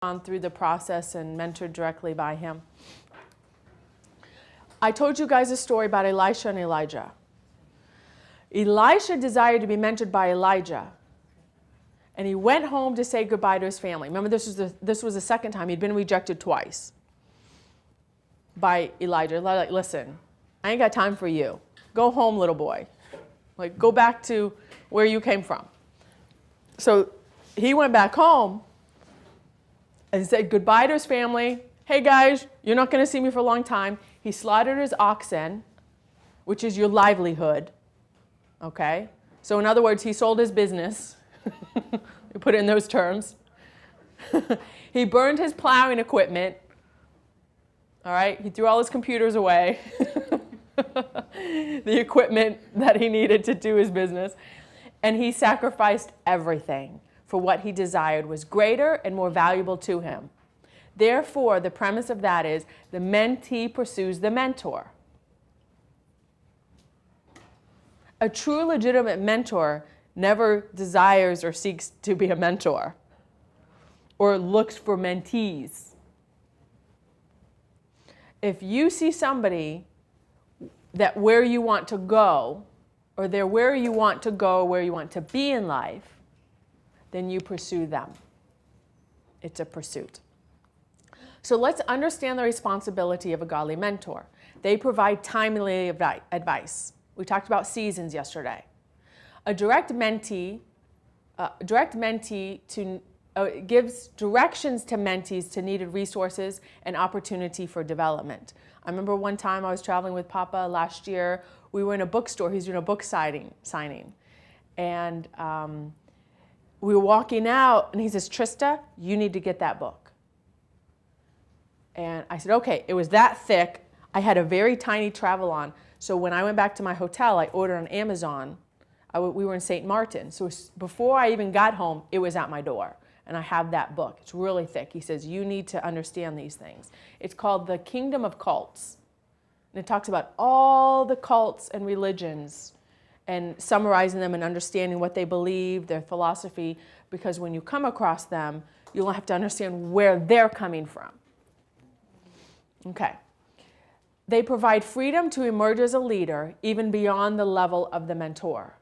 on through the process and mentored directly by him. I told you guys a story about Elisha and Elijah. Elisha desired to be mentored by Elijah, and he went home to say goodbye to his family. Remember, this was the second time. He'd been rejected twice by Elijah. Like, listen, I ain't got time for you. Go home, little boy. Like, go back to where you came from. So he went back home and said goodbye to his family. Hey guys, you're not going to see me for a long time. He slaughtered his oxen, which is your livelihood. Okay? So in other words, he sold his business. We put it in those terms. He burned his plowing equipment. All right? He threw all his computers away. The equipment that he needed to do his business. And he sacrificed everything, for what he desired was greater and more valuable to him. Therefore, the premise of that is the mentee pursues the mentor. A true legitimate mentor never desires or seeks to be a mentor or looks for mentees. If you see somebody that where you want to go, or they're where you want to go, where you want to be in life, then you pursue them. It's a pursuit. So let's understand the responsibility of a godly mentor. They provide timely advice. We talked about seasons yesterday. A direct mentee gives directions to mentees to needed resources and opportunity for development. I remember one time I was traveling with Papa last year. We were in a bookstore. He's doing a book signing. And we were walking out, and he says, Trista, you need to get that book. And I said, okay. It was that thick. I had a very tiny travel-on. So when I went back to my hotel, I ordered on Amazon. We were in St. Martin. So before I even got home, it was at my door. And I have that book. It's really thick. He says, you need to understand these things. It's called The Kingdom of Cults. And it talks about all the cults and religions and summarizing them and understanding what they believe, their philosophy, because when you come across them, you'll have to understand where they're coming from. Okay. They provide freedom to emerge as a leader, even beyond the level of the mentor.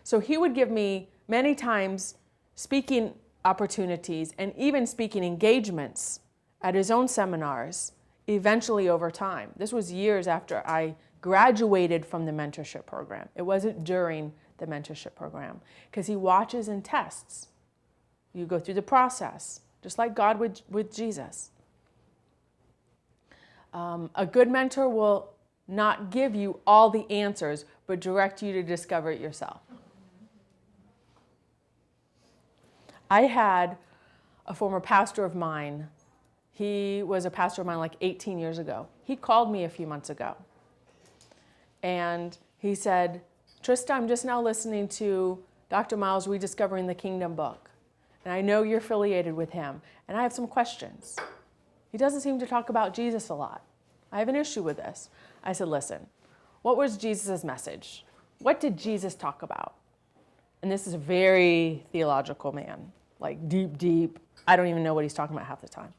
So he would give me many times speaking opportunities and even speaking engagements at his own seminars, eventually over time. This was years after I graduated from the mentorship program. It wasn't during the mentorship program, because he watches and tests. You go through the process, just like God with Jesus. A good mentor will not give you all the answers, but direct you to discover it yourself. I had a former pastor of mine. He was a pastor of mine like 18 years ago. He called me a few months ago. And he said, Trista, I'm just now listening to Dr. Myles' Rediscovering the Kingdom book. And I know you're affiliated with him. And I have some questions. He doesn't seem to talk about Jesus a lot. I have an issue with this. I said, listen, what was Jesus' message? What did Jesus talk about? And this is a very theological man, like deep. I don't even know what he's talking about half the time.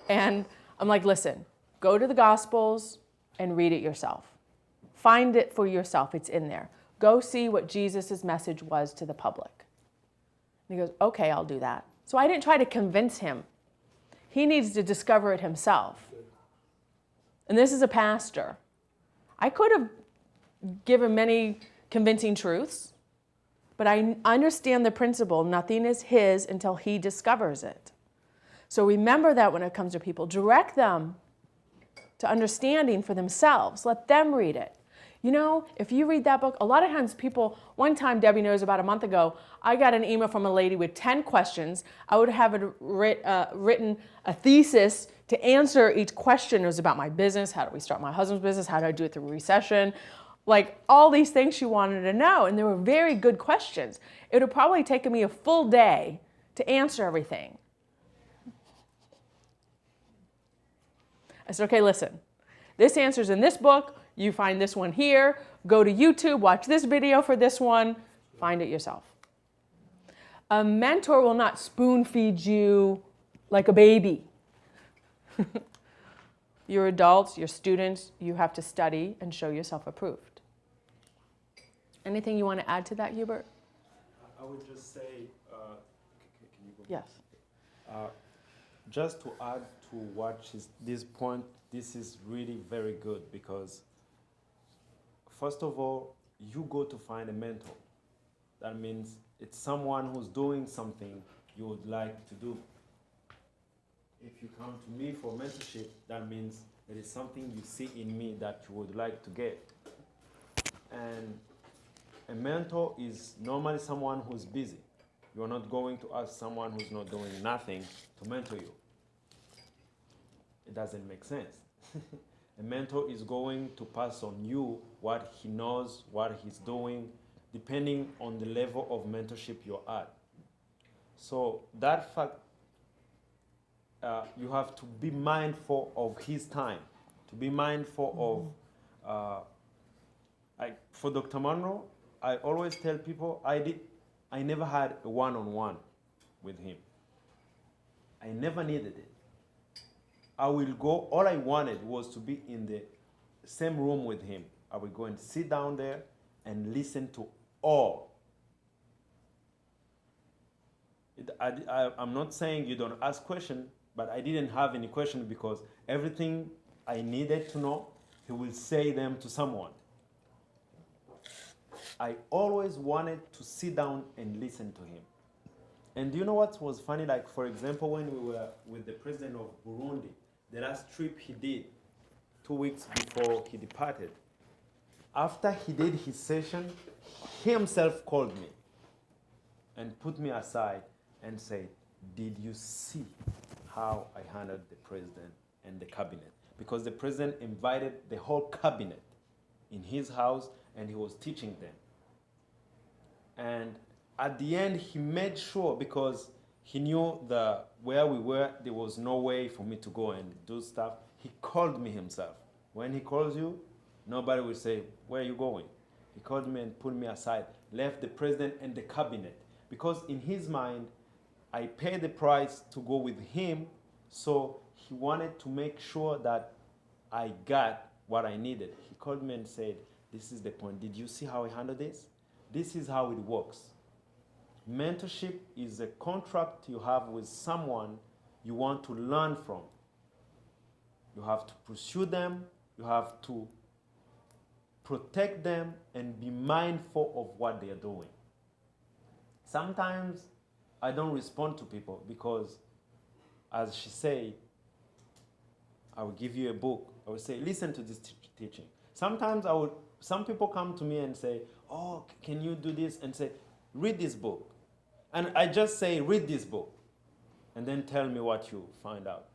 And I'm like, listen, go to the Gospels and read it yourself. Find it for yourself. It's in there. Go see what Jesus' message was to the public. And he goes, okay, I'll do that. So I didn't try to convince him. He needs to discover it himself. And this is a pastor. I could have given many convincing truths, but I understand the principle, nothing is his until he discovers it. So remember that when it comes to people. Direct them to understanding for themselves. Let them read it. You know, if you read that book, a lot of times people, one time Debbie knows about a month ago, I got an email from a lady with 10 questions. I would have written a thesis to answer each question. It was about my business. How do we start my husband's business? How do I do it through recession? Like all these things she wanted to know. And they were very good questions. It would have probably taken me a full day to answer everything. I said, okay, listen, this answer's in this book. You find this one here. Go to YouTube, watch this video for this one. Find it yourself. A mentor will not spoon feed you like a baby. You're adults, you're students, you have to study and show yourself approved. Anything you want to add to that, Hubert? I would just say, can you go? Yes. Just to add to what this point, this is really very good because, first of all, you go to find a mentor. That means it's someone who's doing something you would like to do. If you come to me for mentorship, that means there is something you see in me that you would like to get. And a mentor is normally someone who's busy. You're not going to ask someone who's not doing nothing to mentor you. It doesn't make sense. A mentor is going to pass on you what he knows, what he's doing, depending on the level of mentorship you're at. So that fact, you have to be mindful of his time, to be mindful of, for Dr. Munroe, I always tell people I never had a one-on-one with him. I never needed it. I will go, all I wanted was to be in the same room with him. I would go and sit down there and listen to all. I'm not saying you don't ask questions, but I didn't have any question because everything I needed to know, he will say them to someone. I always wanted to sit down and listen to him. And do you know what was funny? Like, for example, when we were with the president of Burundi, the last trip he did, 2 weeks before he departed, after he did his session, he himself called me and put me aside and said, did you see how I handled the president and the cabinet? Because the president invited the whole cabinet in his house and he was teaching them. And at the end, he made sure, because he knew where we were, there was no way for me to go and do stuff. He called me himself. When he calls you, nobody will say, where are you going? He called me and put me aside, left the president and the cabinet. Because in his mind, I paid the price to go with him, so he wanted to make sure that I got what I needed. He called me and said, this is the point. Did you see how I handle this? This is how it works. Mentorship is a contract you have with someone you want to learn from. You have to pursue them, you have to protect them, and be mindful of what they are doing. Sometimes I don't respond to people because, as she said, I will give you a book. I will say, listen to this teaching. Sometimes some people come to me and say, oh, can you do this? And say, read this book. And I just say, read this book. And then tell me what you find out.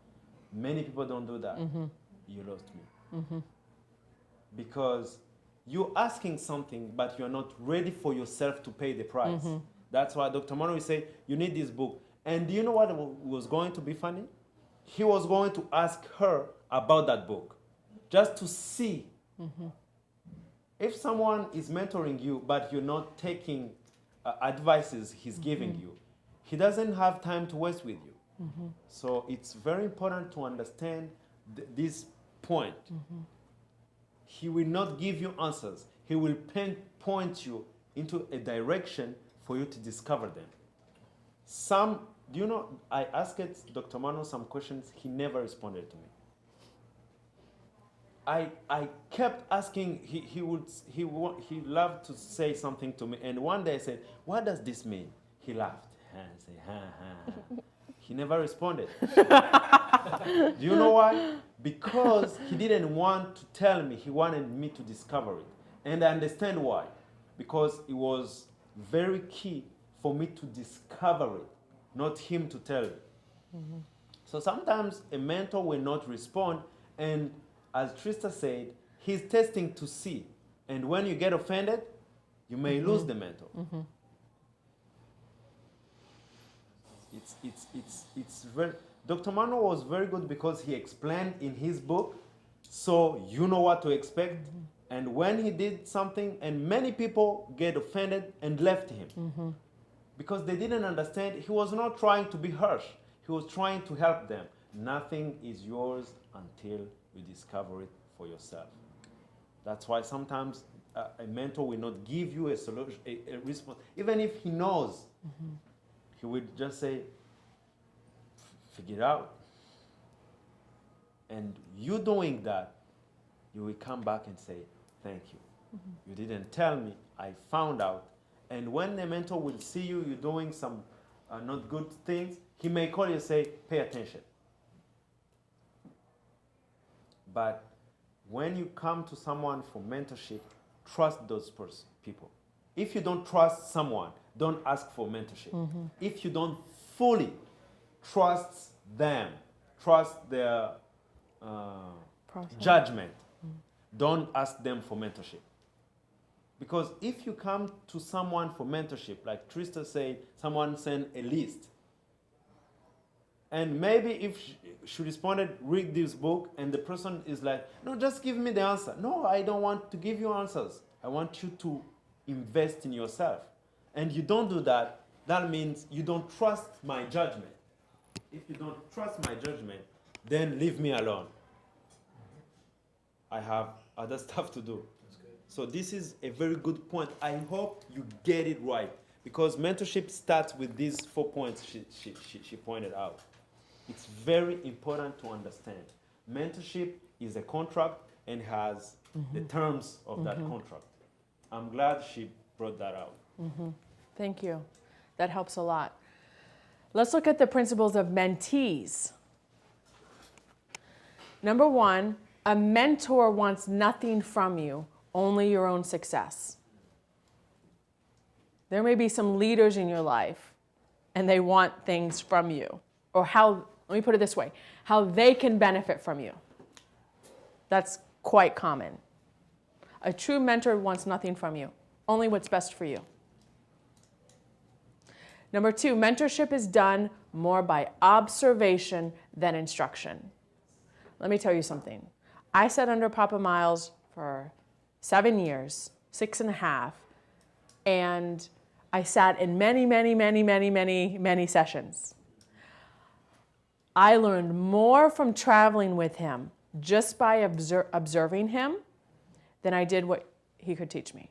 Many people don't do that. Mm-hmm. You lost me. Mm-hmm. Because you're asking something, but you're not ready for yourself to pay the price. Mm-hmm. That's why Dr. Munroe said, you need this book. And do you know what was going to be funny? He was going to ask her about that book, just to see. Mm-hmm. If someone is mentoring you, but you're not taking advices he's giving you, he doesn't have time to waste with you. Mm-hmm. So it's very important to understand this point. Mm-hmm. He will not give you answers. He will point you into a direction for you to discover them. Do you know, I asked Dr. Munroe some questions, he never responded to me. I kept asking, he loved to say something to me, and one day I said, what does this mean? He laughed and said, ha, ha, ha. He never responded. Do you know why? Because he didn't want to tell me, he wanted me to discover it. And I understand why. Because it was very key for me to discover it, not him to tell me. Mm-hmm. So sometimes a mentor will not respond, and as Trista said, he's testing to see. And when you get offended, you may lose the mentor. Mm-hmm. It's very, Dr. Munroe was very good because he explained in his book, so you know what to expect. Mm-hmm. And when he did something, and many people get offended and left him. Mm-hmm. Because they didn't understand, he was not trying to be harsh. He was trying to help them. Nothing is yours until you discover it for yourself. That's why sometimes a mentor will not give you a solution, a response. Even if he knows, he will just say, figure it out. And you doing that, you will come back and say, thank you. You didn't tell me, I found out. And when the mentor will see you, you're doing some not good things, he may call you and say, pay attention. But when you come to someone for mentorship, trust those people. If you don't trust someone, don't ask for mentorship. If you don't fully trust them, trust their judgment, don't ask them for mentorship. Because if you come to someone for mentorship, like Trista said, someone sent a list. And maybe if she responded, read this book, and the person is like, no, just give me the answer. No, I don't want to give you answers. I want you to invest in yourself. And you don't do that, that means you don't trust my judgment. If you don't trust my judgment, then leave me alone. I have other stuff to do. So this is a very good point. I hope you get it right, because mentorship starts with these 4 points she pointed out. It's very important to understand. Mentorship is a contract and has the terms of that contract. I'm glad she brought that out. Thank you. That helps a lot. Let's look at the principles of mentees. Number 1, a mentor wants nothing from you, only your own success. There may be some leaders in your life, and they want things from you, or let me put it this way, how they can benefit from you. That's quite common. A true mentor wants nothing from you, only what's best for you. Number 2, mentorship is done more by observation than instruction. Let me tell you something. I sat under Papa Myles for 7 years, 6.5, and I sat in many sessions. I learned more from traveling with him just by observing him than I did what he could teach me.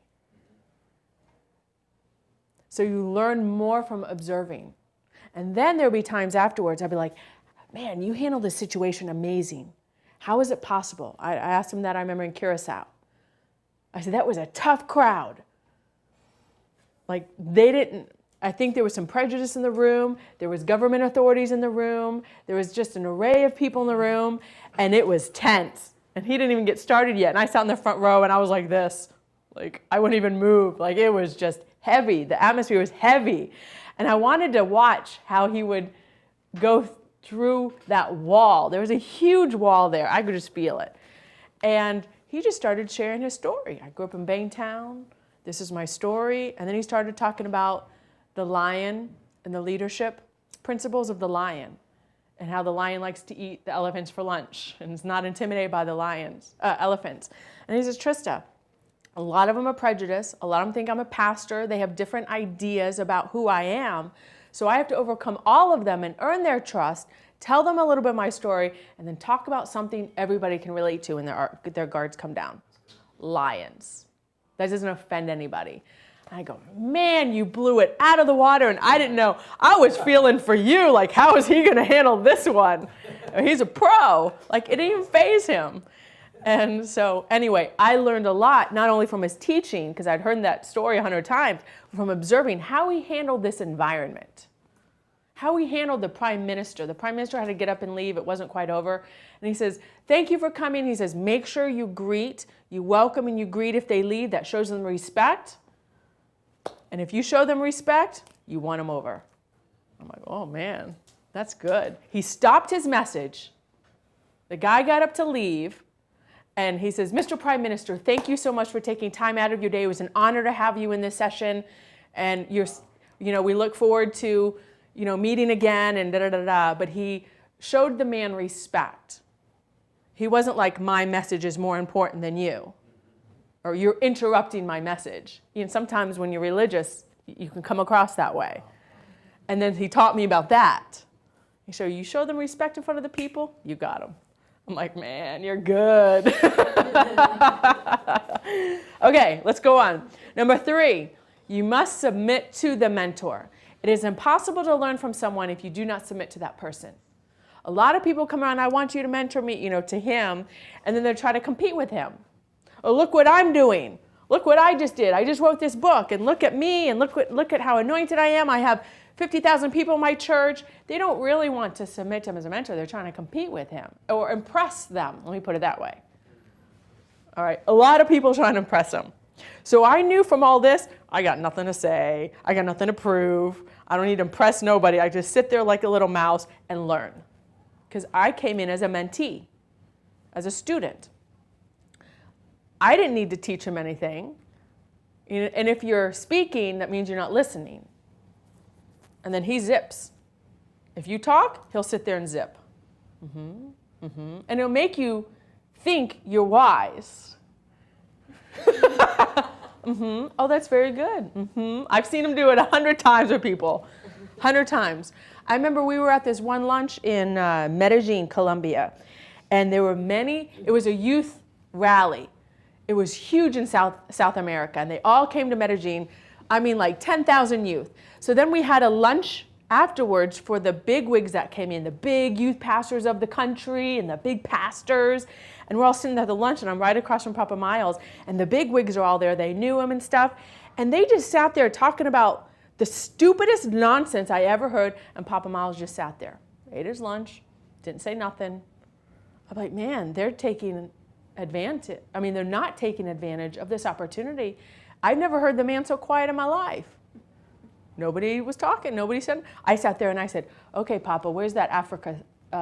So you learn more from observing. And then there'll be times afterwards I'll be like, man, you handled this situation amazing. How is it possible? I asked him that, I remember in Curacao. I said, that was a tough crowd. Like, I think there was some prejudice in the room. There was government authorities in the room. There was just an array of people in the room, and it was tense. And he didn't even get started yet. And I sat in the front row, and I was like this. Like, I wouldn't even move. Like, it was just heavy. The atmosphere was heavy. And I wanted to watch how he would go through that wall. There was a huge wall there. I could just feel it. And he just started sharing his story. I grew up in Baintown. This is my story. And then he started talking about the lion and the leadership principles of the lion, and how the lion likes to eat the elephants for lunch and is not intimidated by the elephants. And he says, Trista, a lot of them are prejudiced. A lot of them think I'm a pastor. They have different ideas about who I am. So I have to overcome all of them and earn their trust, tell them a little bit of my story, and then talk about something everybody can relate to and their guards come down. Lions. That doesn't offend anybody. And I go, man, you blew it out of the water, and I didn't know. I was feeling for you, like, how is he going to handle this one? He's a pro. Like, it didn't even faze him. And so, anyway, I learned a lot, not only from his teaching, because I'd heard that story 100 times, but from observing how he handled this environment, how he handled the prime minister. The prime minister had to get up and leave. It wasn't quite over. And he says, thank you for coming. He says, make sure you welcome and you greet if they leave. That shows them respect. And if you show them respect, you won them over. I'm like, oh man, that's good. He stopped his message. The guy got up to leave. And he says, Mr. Prime Minister, thank you so much for taking time out of your day. It was an honor to have you in this session. And we look forward to, meeting again and da-da-da-da. But he showed the man respect. He wasn't like, my message is more important than you, or you're interrupting my message. Sometimes when you're religious, you can come across that way. And then he taught me about that. So you show them respect in front of the people, you got them. I'm like, man, you're good. Okay, let's go on. Number 3, you must submit to the mentor. It is impossible to learn from someone if you do not submit to that person. A lot of people come around, I want you to mentor me, to him, and then they try to compete with him. Oh, look what I'm doing. Look what I just did. I just wrote this book, and look at me, and look at how anointed I am. I have 50,000 people in my church. They don't really want to submit to him as a mentor. They're trying to compete with him or impress them. Let me put it that way. All right, a lot of people trying to impress him. So I knew from all this, I got nothing to say. I got nothing to prove. I don't need to impress nobody. I just sit there like a little mouse and learn. Because I came in as a mentee, as a student. I didn't need to teach him anything. And if you're speaking, that means you're not listening. And then he zips. If you talk, he'll sit there and zip. And it'll make you think you're wise. Oh, that's very good. I've seen him do it 100 times with people. 100 times. I remember we were at this one lunch in Medellin, Colombia. And there were many, it was a youth rally. It was huge in South America. And they all came to Medellin. I mean, like 10,000 youth. So then we had a lunch afterwards for the big wigs that came in, the big youth pastors of the country and the big pastors. And we're all sitting there at the lunch, and I'm right across from Papa Myles, and the big wigs are all there. They knew him and stuff. And they just sat there talking about the stupidest nonsense I ever heard, and Papa Myles just sat there, ate his lunch, didn't say nothing. I'm like, man, they're taking advantage. I mean, they're not taking advantage of this opportunity. I've never heard the man so quiet in my life. Nobody was talking. Nobody said. I sat there and I said, okay, Papa, where's that Africa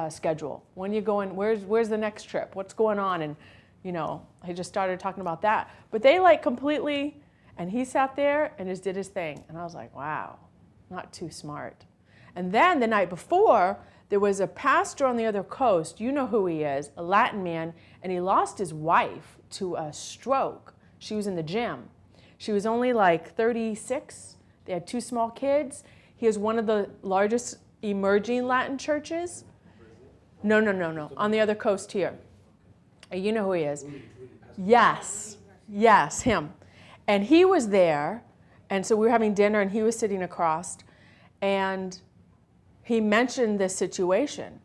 schedule? When you going? Where's the next trip? What's going on? And, I just started talking about that. But they completely, and he sat there and just did his thing. And I was like, wow, not too smart. And then the night before, there was a pastor on the other coast. You know who he is, a Latin man, and he lost his wife to a stroke. She was in the gym. She was only 36. They had 2 small kids. He is one of the largest emerging Latin churches. No. On the other coast here. You know who he is. Yes, him. And he was there, and so we were having dinner, and he was sitting across, and he mentioned this situation.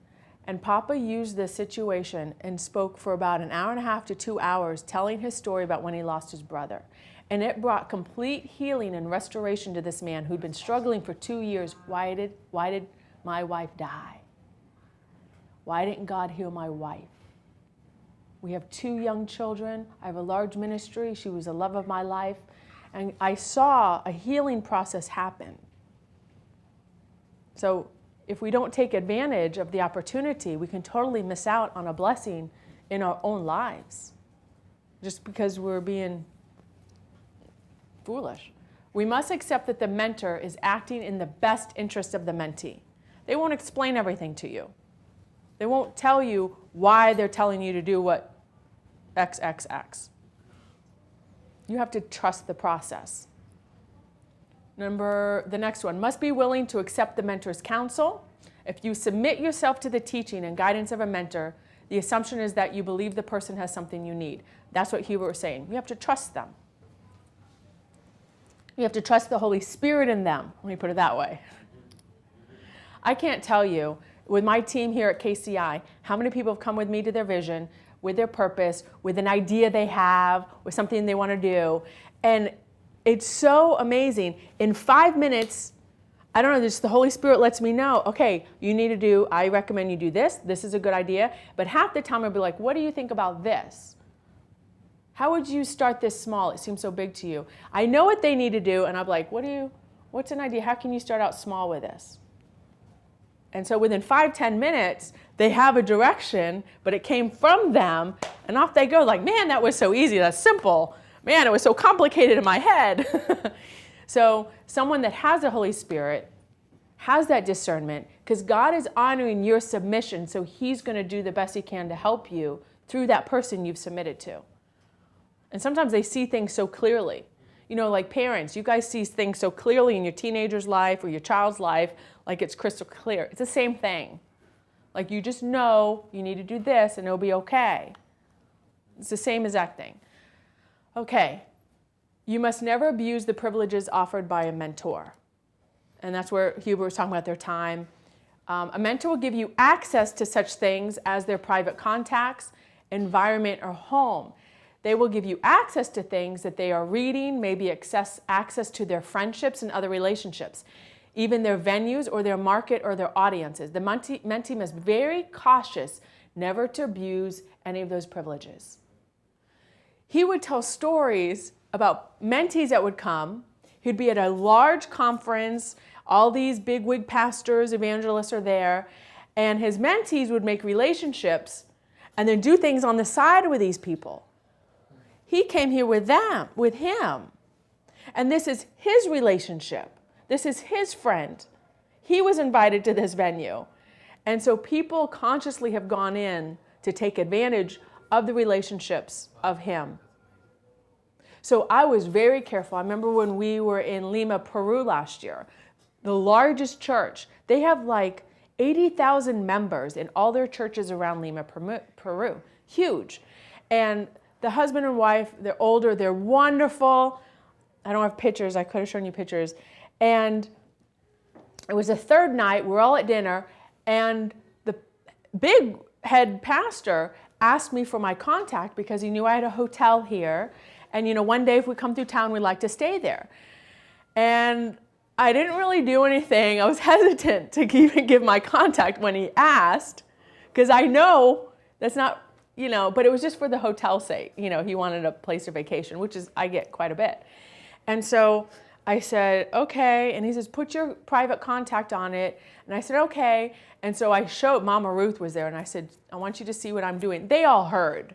And Papa used this situation and spoke for about an hour and a half to 2 hours, telling his story about when he lost his brother. And it brought complete healing and restoration to this man who'd been struggling for 2 years. Why did my wife die? Why didn't God heal my wife? We have 2 young children. I have a large ministry. She was the love of my life. And I saw a healing process happen. So if we don't take advantage of the opportunity, we can totally miss out on a blessing in our own lives just because we're being foolish. We must accept that the mentor is acting in the best interest of the mentee. They won't explain everything to you. They won't tell you why they're telling you to do what XXX. You have to trust the process. The next one, must be willing to accept the mentor's counsel. If you submit yourself to the teaching and guidance of a mentor, the assumption is that you believe the person has something you need. That's what Hubert was saying. You have to trust them. You have to trust the Holy Spirit in them. Let me put it that way. I can't tell you, with my team here at KCI, how many people have come with me to their vision, with their purpose, with an idea they have, with something they want to do. And it's so amazing. In 5 minutes, I don't know, just the Holy Spirit lets me know, okay, I recommend you do this. This is a good idea. But half the time I'll be like, what do you think about this? How would you start this small? It seems so big to you. I know what they need to do, and I'm like, what's an idea? How can you start out small with this? And so within 5-10 minutes, they have a direction, but it came from them, and off they go like, man, that was so easy, that's simple. Man, it was so complicated in my head. So someone that has the Holy Spirit has that discernment, because God is honoring your submission, so he's going to do the best he can to help you through that person you've submitted to. And sometimes they see things so clearly. Like parents, you guys see things so clearly in your teenager's life or your child's life, like it's crystal clear. It's the same thing. Like you just know you need to do this and it'll be okay. It's the same exact thing. Okay, you must never abuse the privileges offered by a mentor. And that's where Hubert was talking about their time. A mentor will give you access to such things as their private contacts, environment, or home. They will give you access to things that they are reading, maybe access to their friendships and other relationships, even their venues or their market or their audiences. The mentee must be very cautious never to abuse any of those privileges. He would tell stories about mentees that would come. He'd be at a large conference. All these bigwig pastors, evangelists are there. And his mentees would make relationships and then do things on the side with these people. He came here with him. And this is his relationship. This is his friend. He was invited to this venue. And so people consciously have gone in to take advantage of the relationships of him. So I was very careful. I remember when we were in Lima, Peru last year, the largest church. They have like 80,000 members in all their churches around Lima, Peru. Huge. And the husband and wife, they're older, they're wonderful. I don't have pictures. I could have shown you pictures. And it was the third night. We're all at dinner. And the big head pastor asked me for my contact because he knew I had a hotel here. And, you know, one day if we come through town, we'd like to stay there. And I didn't really do anything. I was hesitant to even give my contact when he asked because I know that's not, you know, but it was just for the hotel's sake. You know, he wanted a place of vacation, which is, I get quite a bit. And so I said, okay. And he says, put your private contact on it. And I said, okay. And so I showed, Mama Ruth was there, and I said, I want you to see what I'm doing. They all heard.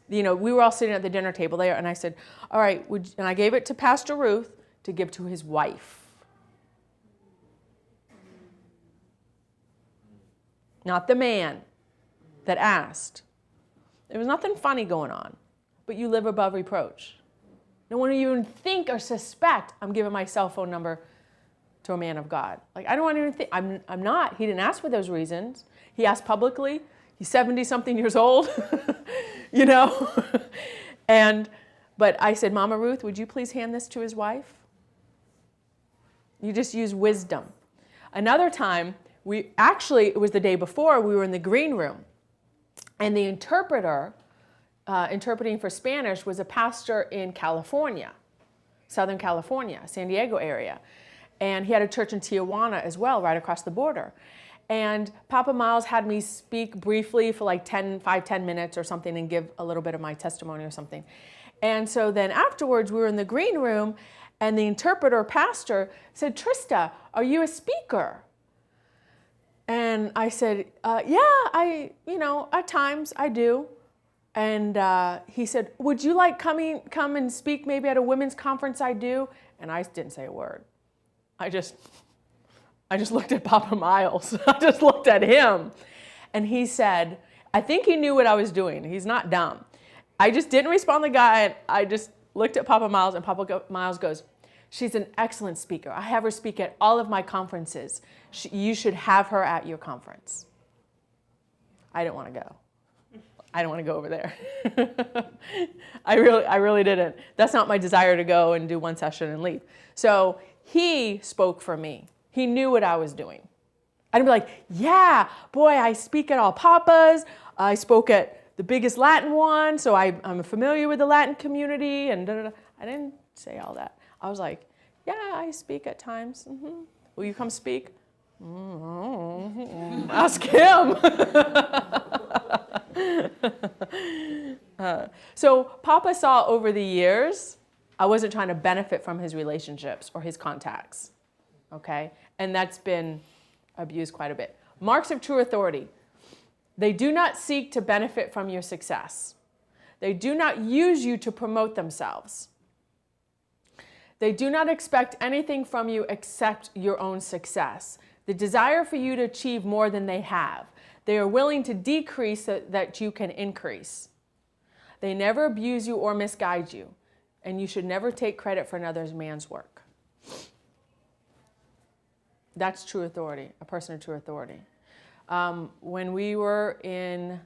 You know, we were all sitting at the dinner table there, and I said, all right, and I gave it to Pastor Ruth to give to his wife. Not the man that asked. There was nothing funny going on, but you live above reproach. No one would even think or suspect I'm giving my cell phone number to a man of God. Like, I don't want to even think, I'm not. He didn't ask for those reasons. He asked publicly. He's 70-something years old, you know. But I said, Mama Ruth, would you please hand this to his wife? You just use wisdom. Another time, it was the day before, we were in the green room. And the interpreter, interpreting for Spanish, was a pastor in California, Southern California, San Diego area. And he had a church in Tijuana as well, right across the border. And Papa Myles had me speak briefly for like 10 minutes or something and give a little bit of my testimony or something. And so then afterwards, we were in the green room, and the interpreter pastor said, Trista, are you a speaker? And I said, yeah, at times I do. And he said, would you like come and speak maybe at a women's conference I do? And I didn't say a word. I just looked at Papa Myles. I just looked at him. And he said, I think he knew what I was doing. He's not dumb. I just didn't respond to the guy. I just looked at Papa Myles, and Papa Myles goes, she's an excellent speaker. I have her speak at all of my conferences. You should have her at your conference. I didn't want to go. I don't want to go over there. I really didn't. That's not my desire to go and do one session and leave. So he spoke for me. He knew what I was doing. I'd be like, yeah, boy, I speak at all Papas. I spoke at the biggest Latin one, so I'm familiar with the Latin community. And da, da, da. I didn't say all that. I was like, yeah, I speak at times. Mm-hmm. Will you come speak? Mm-hmm. Ask him. So Papa saw over the years, I wasn't trying to benefit from his relationships or his contacts. Okay? And that's been abused quite a bit. Marks of true authority. They do not seek to benefit from your success. They do not use you to promote themselves. They do not expect anything from you except your own success. The desire for you to achieve more than they have. They are willing to decrease so that you can increase. They never abuse you or misguide you. And you should never take credit for another man's work. That's true authority, a person of true authority. When we were in,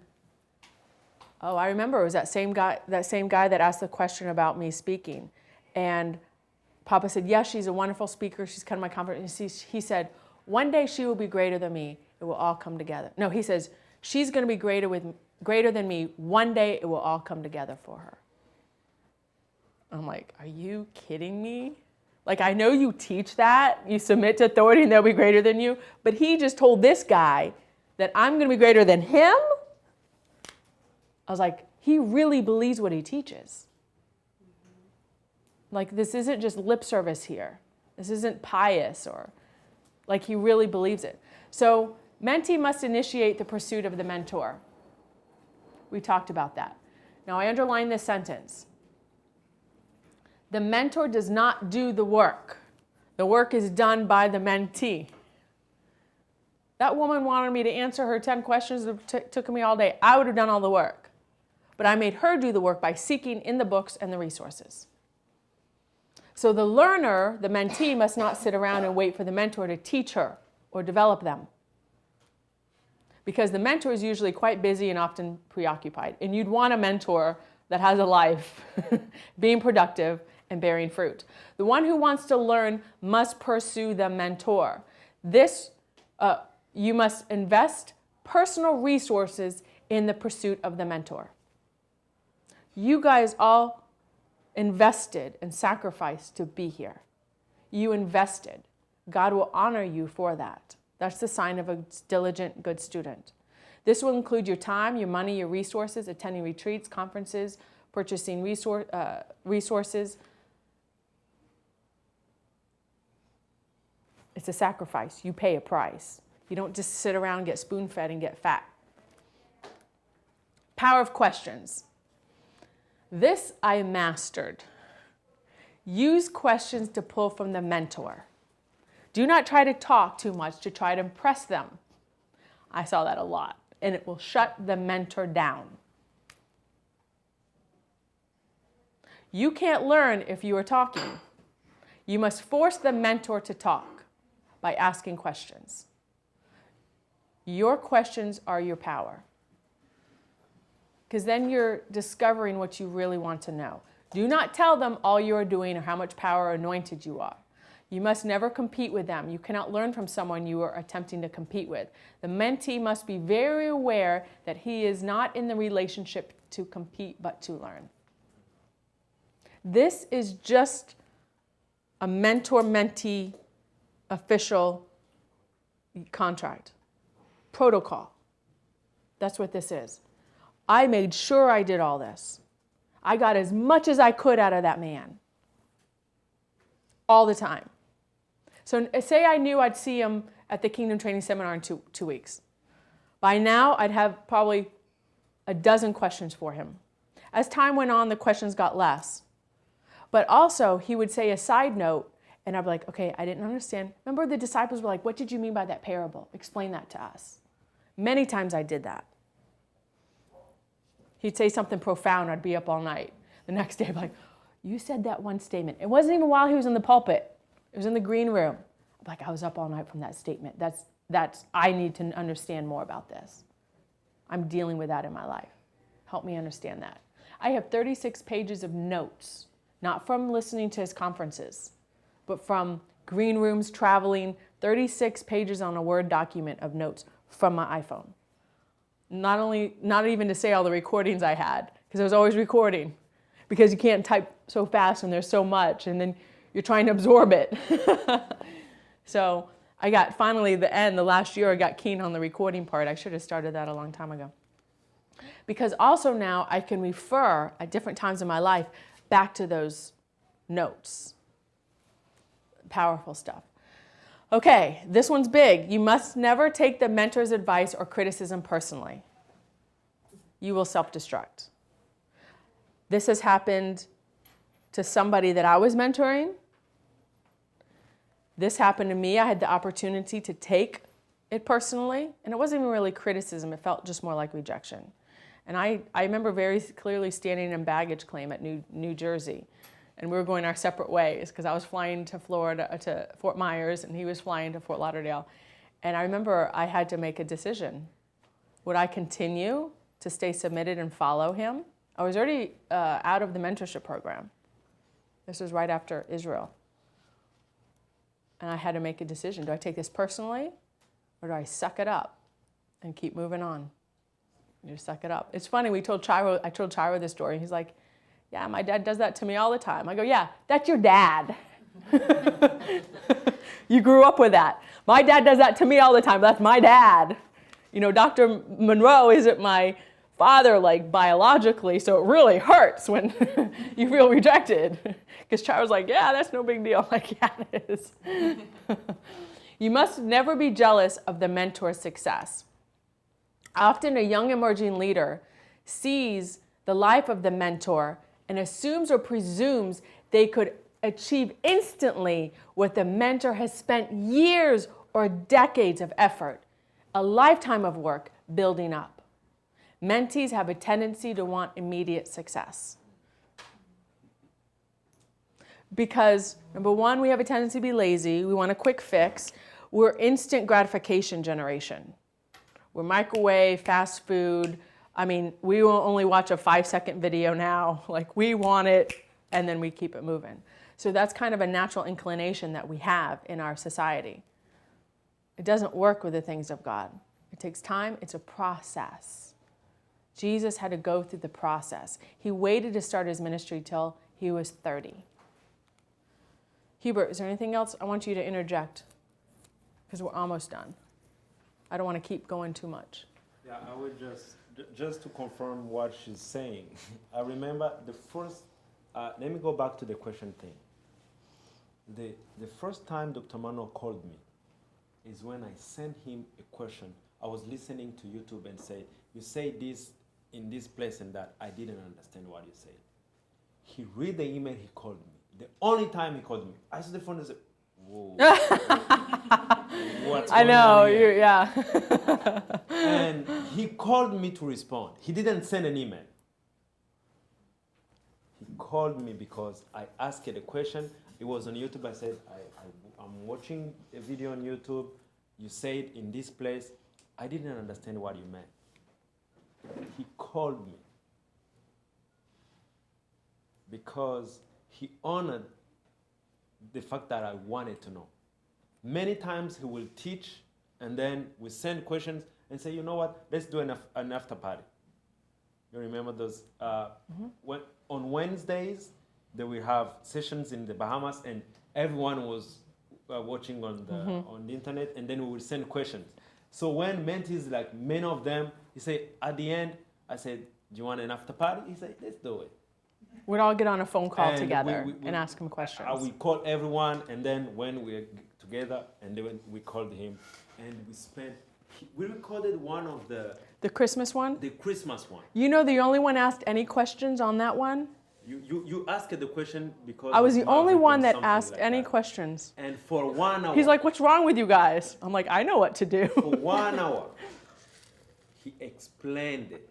I remember it was that same guy that asked the question about me speaking. And Papa said, yes, she's a wonderful speaker. She's come to my conference. And he said, one day she will be greater than me. It will all come together. No, he says, she's going to be greater than me. One day it will all come together for her. I'm like, are you kidding me? Like, I know you teach that. You submit to authority and they'll be greater than you. But he just told this guy that I'm going to be greater than him? I was like, he really believes what he teaches. Like, this isn't just lip service here. This isn't pious or like he really believes it. So, mentee must initiate the pursuit of the mentor. We talked about that. Now, I underline this sentence. The mentor does not do the work. The work is done by the mentee. That woman wanted me to answer her 10 questions that took me all day. I would have done all the work. But I made her do the work by seeking in the books and the resources. So the learner, the mentee, must not sit around and wait for the mentor to teach her or develop them. Because the mentor is usually quite busy and often preoccupied. And you'd want a mentor that has a life, being productive and bearing fruit. The one who wants to learn must pursue the mentor. You must invest personal resources in the pursuit of the mentor. You guys all invested and sacrificed to be here. You invested. God will honor you for that. That's the sign of a diligent, good student. This will include your time, your money, your resources, attending retreats, conferences, purchasing resources. It's a sacrifice. You pay a price. You don't just sit around and get spoon-fed and get fat. Power of questions. This I mastered. Use questions to pull from the mentor. Do not try to talk too much to try to impress them. I saw that a lot, and it will shut the mentor down. You can't learn if you are talking. You must force the mentor to talk by asking questions. Your questions are your power. Because then you're discovering what you really want to know. Do not tell them all you are doing or how much power or anointed you are. You must never compete with them. You cannot learn from someone you are attempting to compete with. The mentee must be very aware that he is not in the relationship to compete, but to learn. This is just a mentor-mentee official contract, protocol. That's what this is. I made sure I did all this. I got as much as I could out of that man. All the time. So say I knew I'd see him at the Kingdom Training Seminar in two weeks. By now, I'd have probably a dozen questions for him. As time went on, the questions got less. But also, he would say a side note, and I'd be like, okay, I didn't understand. Remember the disciples were like, what did you mean by that parable? Explain that to us. Many times I did that. He'd say something profound, I'd be up all night. The next day, I'd be like, you said that one statement. It wasn't even while he was in the pulpit. It was in the green room. I'm like, I was up all night from that statement. I need to understand more about this. I'm dealing with that in my life. Help me understand that. I have 36 pages of notes, not from listening to his conferences, but from green rooms, traveling, 36 pages on a Word document of notes from my iPhone. Not even to say all the recordings I had, because I was always recording, because you can't type so fast and there's so much, and then you're trying to absorb it. So I got finally the last year I got keen on the recording part. I should have started that a long time ago. Because also now I can refer at different times in my life back to those notes. Powerful stuff. Okay, this one's big. You must never take the mentor's advice or criticism personally. You will self-destruct. This has happened to somebody that I was mentoring. This happened to me. I had the opportunity to take it personally, and it wasn't even really criticism. It felt just more like rejection. And I remember very clearly standing in baggage claim at New Jersey. And we were going our separate ways because I was flying to Florida, to Fort Myers, and he was flying to Fort Lauderdale. And I remember I had to make a decision. Would I continue to stay submitted and follow him? I was already out of the mentorship program. This was right after Israel. And I had to make a decision. Do I take this personally, or do I suck it up and keep moving on? You just suck it up. It's funny, I told Chiro this story. He's like, yeah, my dad does that to me all the time. I go, yeah, that's your dad. You grew up with that. My dad does that to me all the time. That's my dad. You know, Dr. Munroe isn't my father, like, biologically, so it really hurts when you feel rejected. Because Chiro's like, yeah, that's no big deal. I'm like, yeah, it is. You must never be jealous of the mentor's success. Often a young emerging leader sees the life of the mentor and assumes or presumes they could achieve instantly what the mentor has spent years or decades of effort, a lifetime of work building up. Mentees have a tendency to want immediate success. Because, number one, we have a tendency to be lazy. We want a quick fix. We're instant gratification generation. We're microwave, fast food. I mean, we will only watch a 5-second video now. Like, we want it, and then we keep it moving. So that's kind of a natural inclination that we have in our society. It doesn't work with the things of God. It takes time. It's a process. Jesus had to go through the process. He waited to start his ministry till he was 30. Hubert, is there anything else? I want you to interject because we're almost done. I don't want to keep going too much. Yeah, I would just to confirm what she's saying. I remember the first, let me go back to the question thing. The first time Dr. Munroe called me is when I sent him a question. I was listening to YouTube and say, you say this in this place and that. I didn't understand what you said. He read the email, he called me. The only time he called me, I saw the phone and said, whoa. What's I going know, on here? yeah. And he called me to respond. He didn't send an email. He called me because I asked a question. It was on YouTube. I said, I'm watching a video on YouTube. You say it in this place. I didn't understand what you meant. He called me because he honored the fact that I wanted to know. Many times he will teach, and then we send questions and say, you know what, let's do an after party. You remember those? When, on Wednesdays, they will have sessions in the Bahamas, and everyone was watching on the internet, and then we will send questions. So when mentees, like many of them, he said, at the end, I said, do you want an after party? He said, let's do it. We'd all get on a phone call And together we and ask him questions. We call everyone, and then when we're together, and then we called him, and we recorded one of The Christmas one? the Christmas one. You know the only one asked any questions on that one? You asked the question because I was the of only Marvel or one that something asked like any that. questions. And for 1 hour, He's like, what's wrong with you guys? I'm like, I know what to do. for 1 hour, he explained it.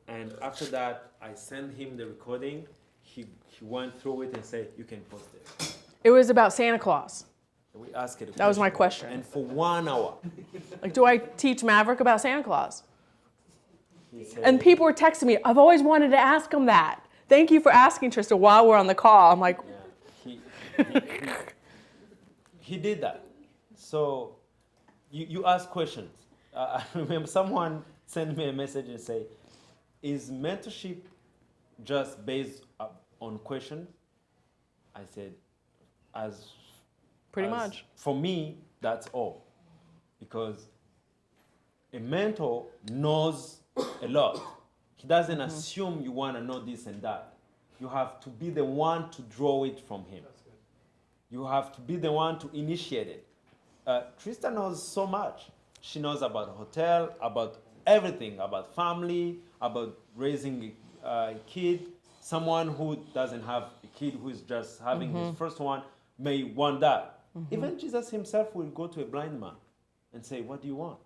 And after that, I sent him the recording. He went through it and said, you can post it. It was about Santa Claus. We asked it. That was my question. And for 1 hour, Like, do I teach Maverick about Santa Claus? he said, And people were texting me, I've always wanted to ask him that. Thank you for asking, Trista, while we're on the call. I'm like, yeah, he did that. So you ask questions. I remember someone sent me a message and say, is mentorship just based on questions? I said, pretty much. For me, that's all. Because a mentor knows a lot. He doesn't assume you want to know this and that. You have to be the one to draw it from him. You have to be the one to initiate it. Trista knows so much. She knows about hotel, about everything, about family, about raising a kid. Someone who doesn't have a kid, who is just having his first one, may want that. Even Jesus himself will go to a blind man and say, what do you want?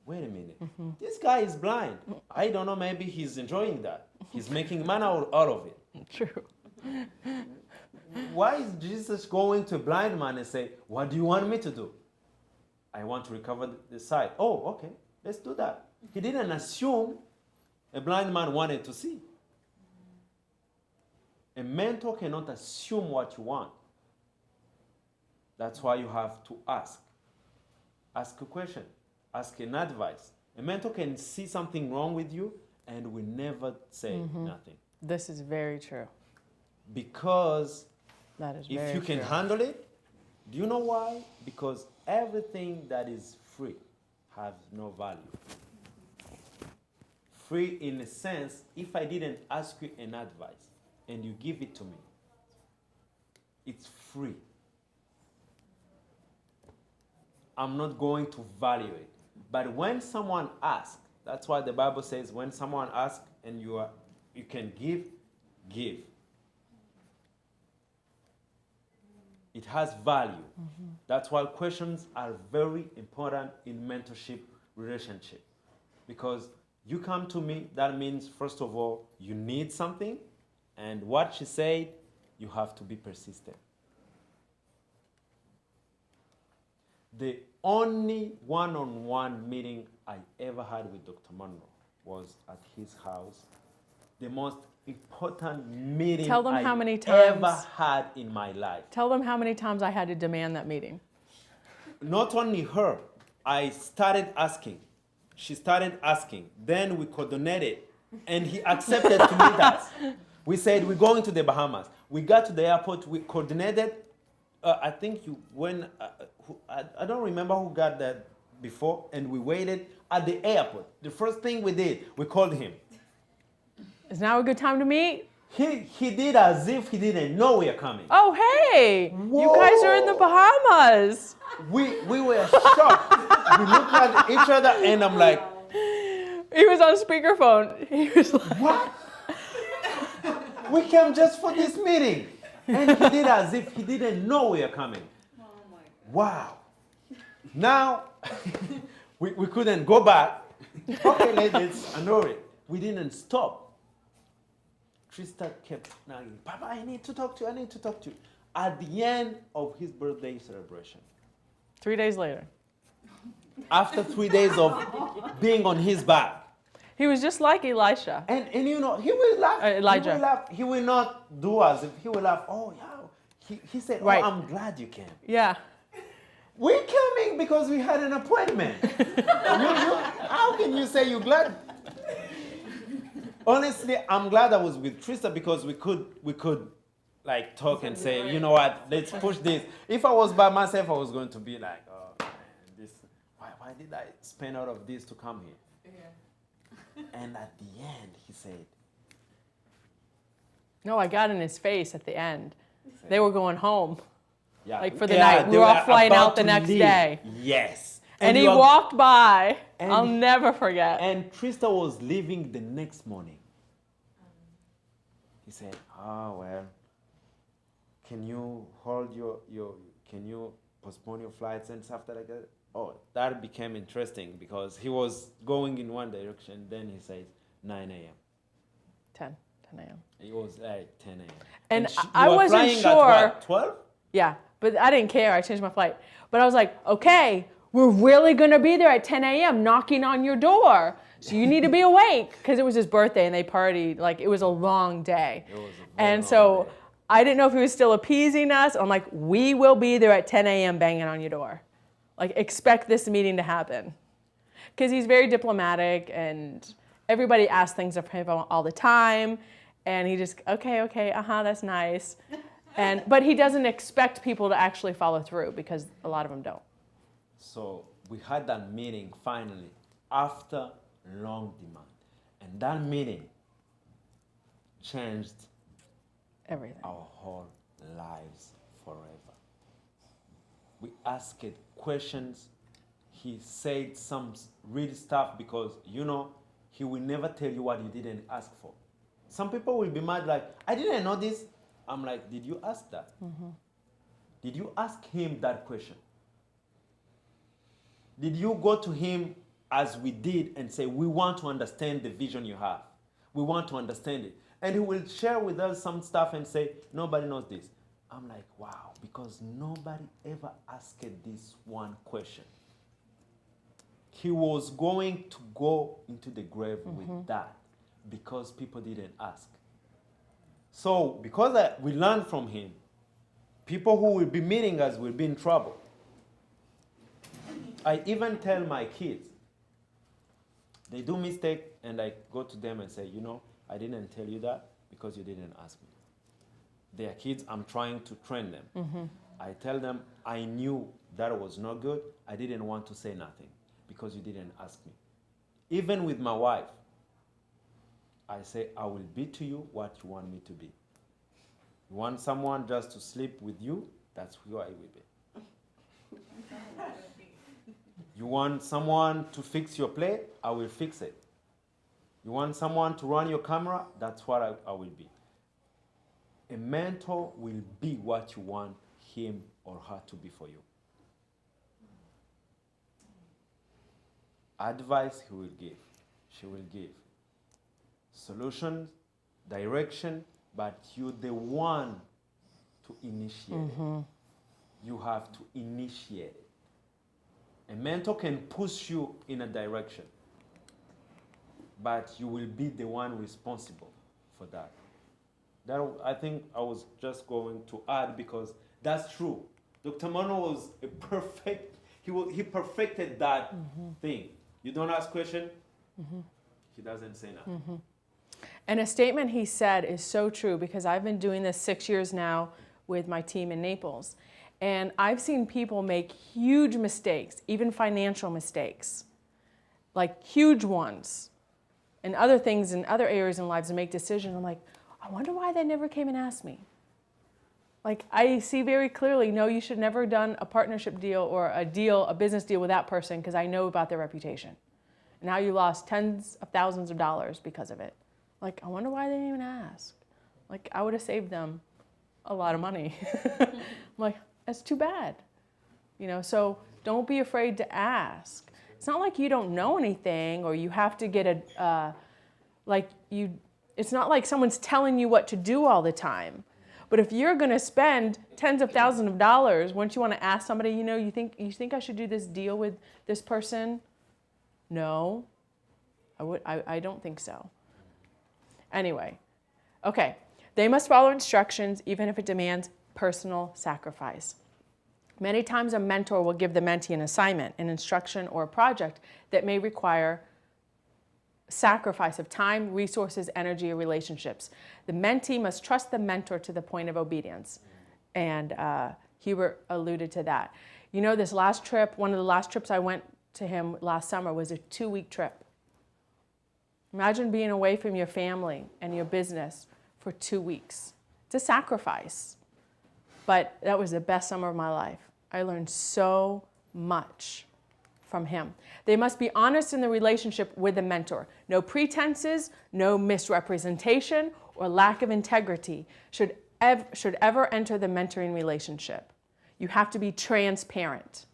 Wait a minute. This guy is blind. I don't know, maybe he's enjoying that. He's making money out of it. True. Why is Jesus going to a blind man and say, what do you want me to do? I want to recover the sight. Oh, okay, let's do that. He didn't assume a blind man wanted to see. A mentor cannot assume what you want. That's why you have to ask. Ask a question. Ask an advice. A mentor can see something wrong with you and will never say nothing. This is very true. Because That is if very you can true. handle it, do you know why? Because everything that is free has no value. Free in a sense, if I didn't ask you an advice and you give it to me, it's free. I'm not going to value it. But when someone asks, that's why the Bible says when someone asks and you can give, give. It has value. That's why questions are very important in mentorship relationship. Because you come to me, that means, first of all, you need something. And what she said, you have to be persistent. The only one-on-one meeting I ever had with Dr. Munroe was at his house. The most important meeting Tell them I how many ever times- had in my life. Tell them how many times I had to demand that meeting. Not only her, I started asking. She started asking. Then we coordinated, and he accepted to meet us. We said, we're going to the Bahamas. We got to the airport, we coordinated. I think you, when, I don't remember who got that before, and we waited at the airport. The first thing we did, we called him. Is now a good time to meet? He did as if he didn't know we are coming. Oh, hey, you guys are in the Bahamas. We were shocked. We looked at each other, and I'm like, He was on speakerphone. He was like, what? We came just for this meeting. And he did as if he didn't know we are coming. Oh my God. Wow. Now, we couldn't go back. Okay, let's annul it. We didn't stop. Trista kept nagging, Papa, I need to talk to you, I need to talk to you. At the end of his birthday celebration, 3 days later. after 3 days of being on his back, He was just like Elisha. and you know, he will laugh. Elijah. He will laugh. He will not do as if he will laugh. Oh, yeah. He said, Right. oh, I'm glad you came. Yeah. We're coming because we had an appointment. How can you say you're glad? Honestly, I'm glad I was with Trista because we could like talk and say, you know what, let's push this. If I was by myself, I was going to be like, oh man, why did I spend all of this to come here? Yeah. And at the end, he said, No, I got in his face at the end. They were going home. yeah, Like for the night. We they were all flying about out the to next leave. day. Yes. And he you are- walked by. and- I'll never forget. And Trista was leaving the next morning. He said, oh, well, can you hold can you postpone your flights and stuff like that? Oh, that became interesting because he was going in one direction. Then he says 9 a.m. 10 a.m. It was like 10 a.m. And you I were wasn't flying sure. At what, 12? Yeah, but I didn't care. I changed my flight. But I was like, okay, we're really going to be there at 10 a.m. knocking on your door. So you need to be awake. Because it was his birthday and they partied. Like, it was a long day. It was a very And long so day. I didn't know if he was still appeasing us. I'm like, we will be there at 10 a.m. banging on your door. Like, expect this meeting to happen. Because he's very diplomatic and everybody asks things of him all the time. And he just, okay, that's nice. But he doesn't expect people to actually follow through because a lot of them don't. So we had that meeting finally after long demand. And that meeting changed Everything. our whole lives forever. We asked questions. He said some real stuff because, you know, he will never tell you what you didn't ask for. Some people will be mad like, I didn't know this. I'm like, did you ask that? Mm-hmm. Did you ask him that question? Did you go to him as we did and say, we want to understand the vision you have. We want to understand it. And he will share with us some stuff and say, nobody knows this. I'm like, wow, because nobody ever asked this one question. he was going to go into the grave with that because people didn't ask. So because we learned from him, people who will be meeting us will be in trouble. I even tell my kids, they do mistake, and I go to them and say, you know, I didn't tell you that because you didn't ask me. They are kids, I'm trying to train them. I tell them, I knew that was not good. I didn't want to say nothing because you didn't ask me. Even with my wife, I say, I will be to you what you want me to be. You want someone just to sleep with you, that's who I will be. You want someone to fix your plate, I will fix it. You want someone to run your camera, that's what I will be. A mentor will be what you want him or her to be for you. Advice he will give, she will give. Solutions, direction, but you're the one to initiate it. You have to initiate it. A mentor can push you in a direction, but you will be the one responsible for that. That I think I was just going to add because that's true. Dr. Munroe was a perfect, he perfected that thing. You don't ask question, he doesn't say nothing. And a statement he said is so true because I've been doing this 6 years now with my team in Naples. And I've seen people make huge mistakes, even financial mistakes, like huge ones, and other things in other areas in lives and make decisions. I'm like, I wonder why they never came and asked me. Like, I see very clearly, no, you should never have done a partnership deal or a business deal with that person because I know about their reputation. And now you lost tens of thousands of dollars because of it. Like, I wonder why they didn't even ask. Like, I would have saved them a lot of money. I'm like, that's too bad. You know, so don't be afraid to ask. It's not like you don't know anything or you have to get it's not like someone's telling you what to do all the time. But if you're going to spend tens of thousands of dollars, wouldn't you want to ask somebody, you know, you think I should do this deal with this person? No, I don't think so. Anyway, okay. They must follow instructions even if it demands personal sacrifice. Many times a mentor will give the mentee an assignment, an instruction, or a project that may require sacrifice of time, resources, energy, or relationships. The mentee must trust the mentor to the point of obedience. And Hubert alluded to that. You know, this last trip, one of the last trips I went to him last summer was a 2-week trip. Imagine being away from your family and your business for 2 weeks. It's a sacrifice. But that was the best summer of my life. I learned so much from him. They must be honest in the relationship with the mentor. No pretenses, no misrepresentation, or lack of integrity should ever enter the mentoring relationship. You have to be transparent.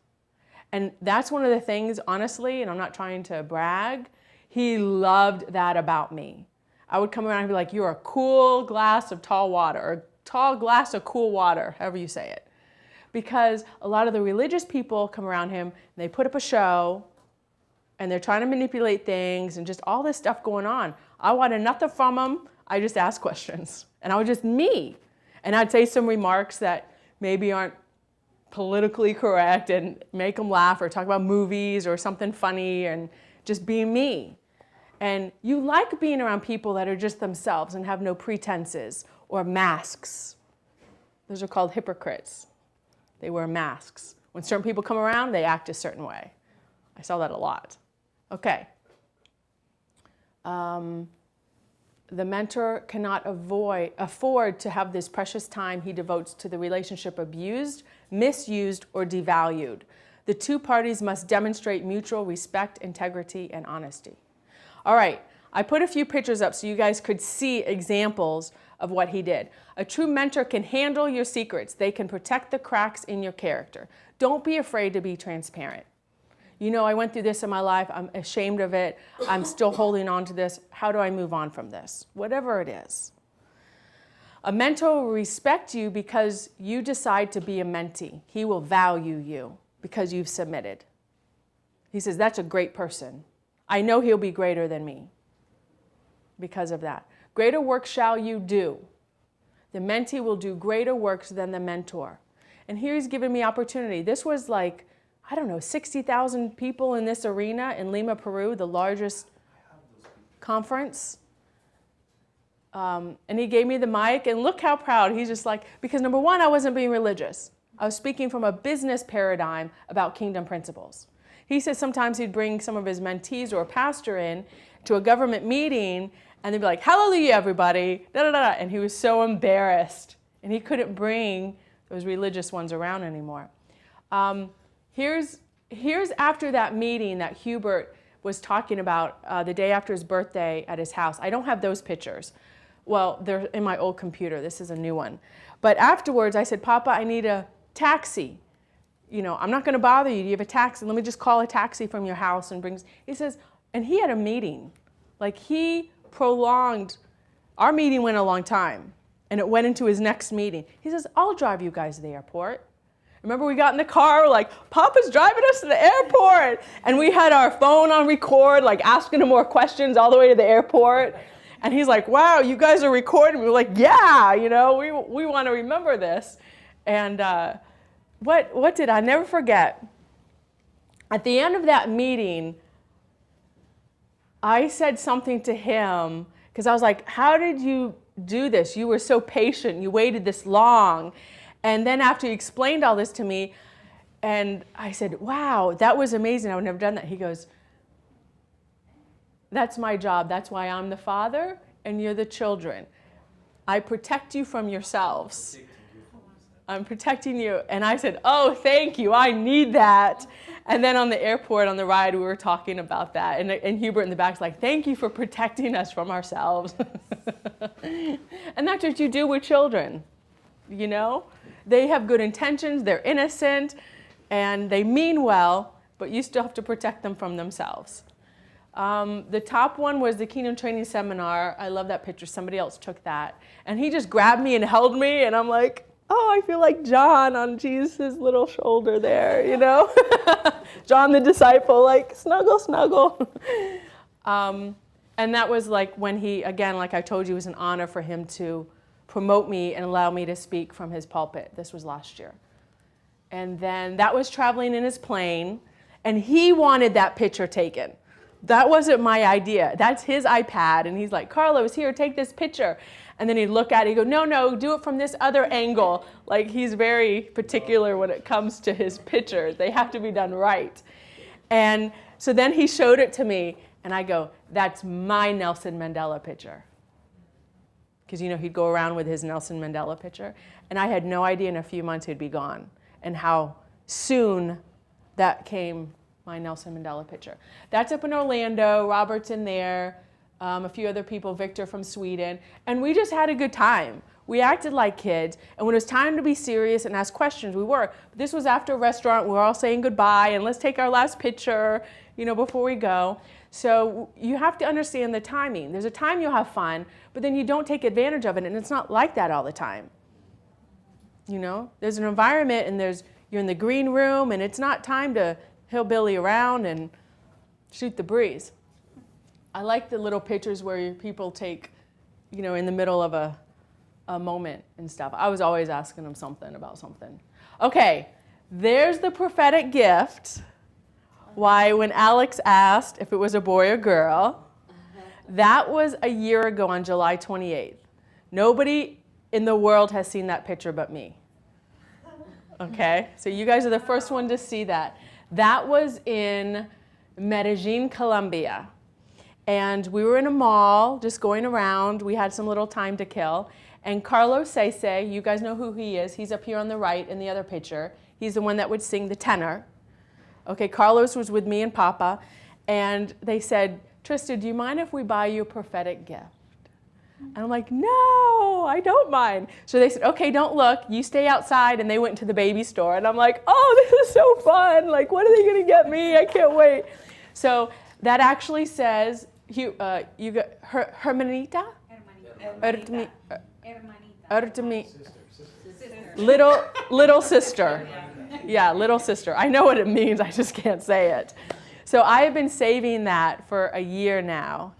And that's one of the things, honestly, and I'm not trying to brag, he loved that about me. I would come around and be like, you're a cool glass of tall water, or tall glass of cool water, however you say it. Because a lot of the religious people come around him, and they put up a show, and they're trying to manipulate things, and just all this stuff going on. I wanted nothing from them. I just asked questions, and I was just me. And I'd say some remarks that maybe aren't politically correct and make them laugh or talk about movies or something funny and just being me. And you like being around people that are just themselves and have no pretenses or masks. Those are called hypocrites. They wear masks. When certain people come around, they act a certain way. I saw that a lot. Okay. The mentor cannot afford to have this precious time he devotes to the relationship abused, misused, or devalued. The two parties must demonstrate mutual respect, integrity, and honesty. All right, I put a few pictures up so you guys could see examples of what he did. A true mentor can handle your secrets. They can protect the cracks in your character. Don't be afraid to be transparent. You know, I went through this in my life. I'm ashamed of it. I'm still holding on to this. How do I move on from this? Whatever it is. A mentor will respect you because you decide to be a mentee. He will value you because you've submitted. He says, that's a great person. I know he'll be greater than me because of that. Greater work shall you do. The mentee will do greater works than the mentor. And here he's given me opportunity. This was like, I don't know, 60,000 people in this arena in Lima, Peru, the largest conference. And he gave me the mic, and look how proud. He's just like, because number one, I wasn't being religious. I was speaking from a business paradigm about kingdom principles. He said sometimes he'd bring some of his mentees or a pastor in to a government meeting, and they'd be like, hallelujah, everybody, da da da. And he was so embarrassed, and he couldn't bring those religious ones around anymore. Here's after that meeting that Hubert was talking about the day after his birthday at his house. I don't have those pictures. Well, they're in my old computer. This is a new one. But afterwards, I said, Papa, I need a taxi. You know, I'm not going to bother you. Do you have a taxi? Let me just call a taxi from your house and brings. He says, and he had a meeting. Like he prolonged. Our meeting went a long time, and it went into his next meeting. He says, I'll drive you guys to the airport. Remember, we got in the car, we're like, Papa's driving us to the airport. And we had our phone on record, like asking him more questions all the way to the airport. And he's like, wow, you guys are recording. We were like, yeah, you know, we want to remember this. And what did I never forget? At the end of that meeting, I said something to him, because I was like, how did you do this? You were so patient. You waited this long. And then after he explained all this to me, and I said, wow, that was amazing. I would never done that. He goes, that's my job. That's why I'm the father and you're the children. I protect you from yourselves. I'm protecting you. And I said, oh, thank you. I need that. And then on the airport, on the ride, we were talking about that. And Hubert in the back is like, thank you for protecting us from ourselves. And that's what you do with children. You know, they have good intentions, they're innocent, and they mean well, but you still have to protect them from themselves. The top one was the Kingdom Training Seminar. I love that picture. Somebody else took that. And he just grabbed me and held me, and I'm like, oh, I feel like John on Jesus' little shoulder there, you know? John the disciple, like, snuggle, snuggle. And that was like when he, again, like I told you, it was an honor for him to promote me and allow me to speak from his pulpit. This was last year. And then that was traveling in his plane, and he wanted that picture taken. That wasn't my idea. That's his iPad, and he's like, Carlos, here, take this picture. And then he'd look at it, he'd go, no, do it from this other angle. Like, he's very particular when it comes to his pictures. They have to be done right. And so then he showed it to me, and I go, that's my Nelson Mandela picture. Because, you know, he'd go around with his Nelson Mandela picture. And I had no idea in a few months he'd be gone. And how soon that came my Nelson Mandela picture. That's up in Orlando. Robert's in there. A few other people, Victor from Sweden. And we just had a good time. We acted like kids. And when it was time to be serious and ask questions, we were. But this was after a restaurant. We were all saying goodbye. And let's take our last picture, you know, before we go. So you have to understand the timing. There's a time you'll have fun, but then you don't take advantage of it, and it's not like that all the time. You know, there's an environment, and you're in the green room, and it's not time to hillbilly around and shoot the breeze. I like the little pictures where people take, you know, in the middle of a moment and stuff. I was always asking them something about something. Okay, there's the prophetic gift. Why, when Alex asked if it was a boy or girl, that was a year ago on July 28th. Nobody in the world has seen that picture but me. Okay, so you guys are the first one to see that. That was in Medellin, Colombia. And we were in a mall, just going around. We had some little time to kill. And Carlos Sese, you guys know who he is. He's up here on the right in the other picture. He's the one that would sing the tenor. Okay, Carlos was with me and Papa, and they said, Trista, do you mind if we buy you a prophetic gift? And I'm like, no, I don't mind. So they said, okay, don't look. You stay outside, and they went to the baby store. And I'm like, oh, this is so fun. Like, what are they going to get me? I can't wait. So that actually says, you got Hermanita? Hermanita. Little sister. Yeah, little sister. I know what it means. I just can't say it. So I have been saving that for a year now,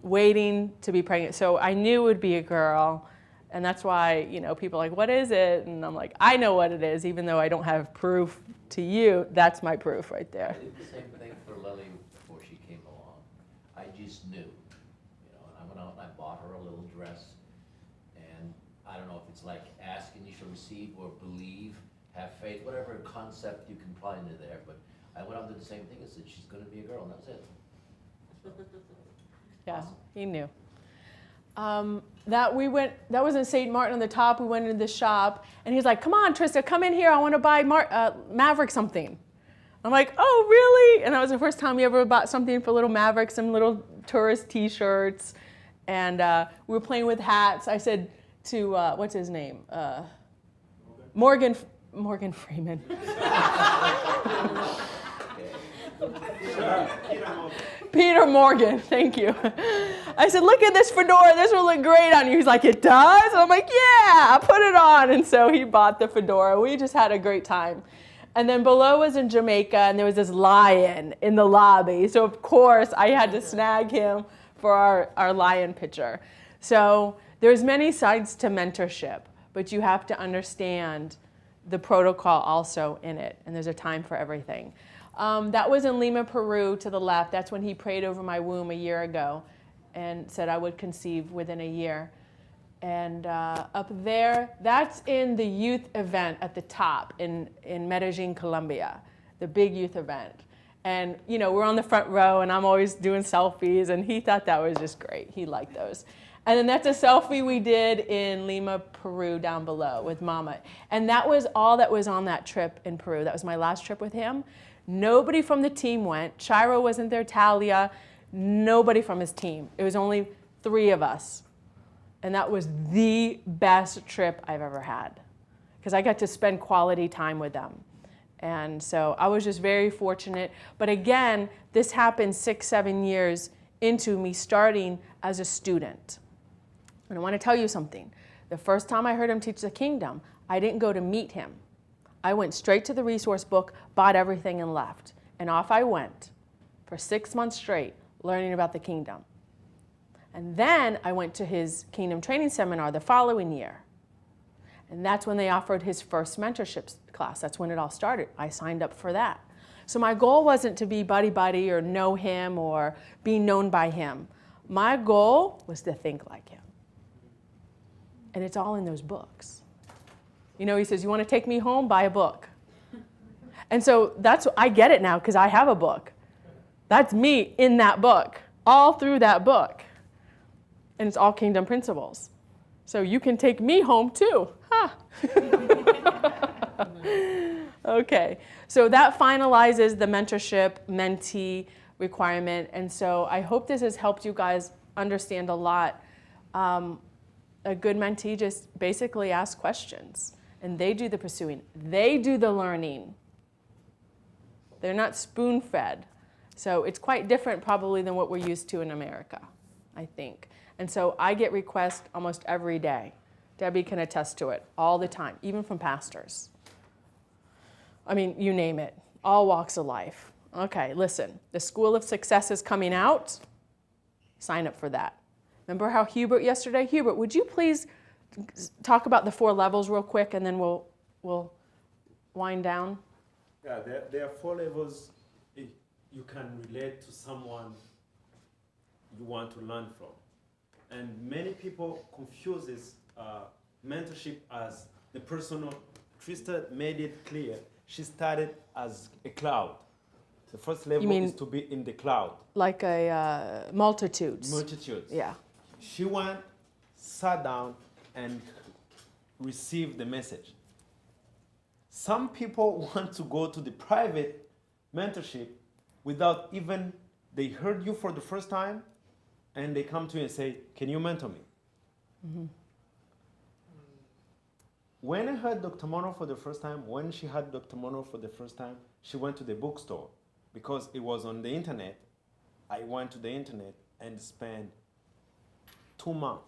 waiting to be pregnant. So I knew it would be a girl, and that's why, people are like, what is it? And I'm like, I know what it is, even though I don't have proof to you. That's my proof right there. I did the same thing for Lily before she came along. I just knew, and I went out and I bought her a little dress. And I don't know if it's like ask and you shall receive, or believe, have faith, whatever concept you can apply into there. But I went out and did the same thing. I said, she's going to be a girl, and that was it. Yeah, he knew. That was in St. Martin on the top. We went into the shop, and he's like, come on, Trista, come in here. I want to buy Maverick something. I'm like, oh, really? And that was the first time we ever bought something for little Maverick, some little tourist T-shirts. And we were playing with hats. I said to, what's his name? Morgan Freeman. Peter Morgan, thank you. I said, look at this fedora. This will look great on you. He's like, it does? And I'm like, yeah, put it on. And so he bought the fedora. We just had a great time. And then below was in Jamaica, and there was this lion in the lobby. So, of course, I had to snag him for our lion picture. So there's many sides to mentorship, but you have to understand the protocol also in it, and there's a time for everything. That was in Lima, Peru, to the left. That's when he prayed over my womb a year ago and said I would conceive within a year. And up there, that's in the youth event at the top in Medellin, Colombia, the big youth event. And, we're on the front row, and I'm always doing selfies, and he thought that was just great. He liked those. And then that's a selfie we did in Lima, Peru, down below with Mama. And that was all that was on that trip in Peru. That was my last trip with him. Nobody from the team went. Chiro wasn't there, Talia, nobody from his team. It was only 3 of us. And that was the best trip I've ever had, because I got to spend quality time with them. And so I was just very fortunate. But again, this happened 6-7 years into me starting as a student. And I want to tell you something. The first time I heard him teach the kingdom, I didn't go to meet him. I went straight to the resource book, bought everything, and left. And off I went for 6 months straight, learning about the kingdom. And then I went to his kingdom training seminar the following year. And that's when they offered his first mentorship class. That's when it all started. I signed up for that. So my goal wasn't to be buddy-buddy or know him or be known by him. My goal was to think like him. And it's all in those books. He says, you want to take me home? Buy a book. And so I get it now because I have a book. That's me in that book, all through that book. And it's all kingdom principles. So you can take me home too. Huh. Okay, so that finalizes the mentorship mentee requirement. And so I hope this has helped you guys understand a lot. A good mentee just basically asks questions, and they do the pursuing. They do the learning. They're not spoon-fed. So it's quite different probably than what we're used to in America, I think. And so I get requests almost every day. Debbie can attest to it all the time, even from pastors. I mean, you name it, all walks of life. Okay, listen, the School of Success is coming out. Sign up for that. Remember how Hubert yesterday? Hubert, would you please talk about the 4 levels real quick, and then we'll wind down? Yeah, there are 4 levels you can relate to someone you want to learn from. And many people confuses mentorship as the personal. Trista made it clear. She started as a cloud. The first level is to be in the cloud. Like a multitudes. Multitudes. Yeah. She went, sat down, and received the message. Some people want to go to the private mentorship without even, they heard you for the first time, and they come to you and say, can you mentor me? Mm-hmm. When I heard Dr. Munroe for the first time, when she had Dr. Munroe for the first time, she went to the bookstore because it was on the internet. I went to the internet and spent 2 months,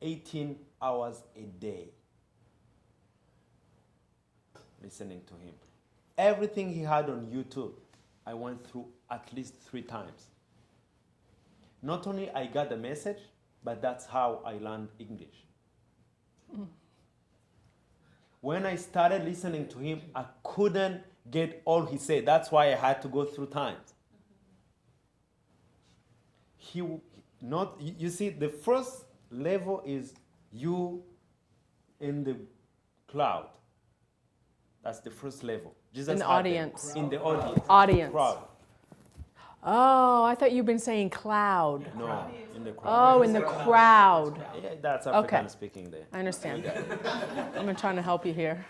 18 hours a day listening to him. Everything he had on YouTube, I went through at least 3 times. Not only I got the message, but that's how I learned English. When I started listening to him, I couldn't get all he said. That's why I had to go through times. You see, the first level is you in the cloud. That's the first level. Jesus In the had them audience. in the audience. Audience. Crowd. Oh, I thought you'd been saying cloud. No, in the crowd. Oh, in the crowd. Yeah, that's African Okay. speaking there. I understand. I'm trying to help you here.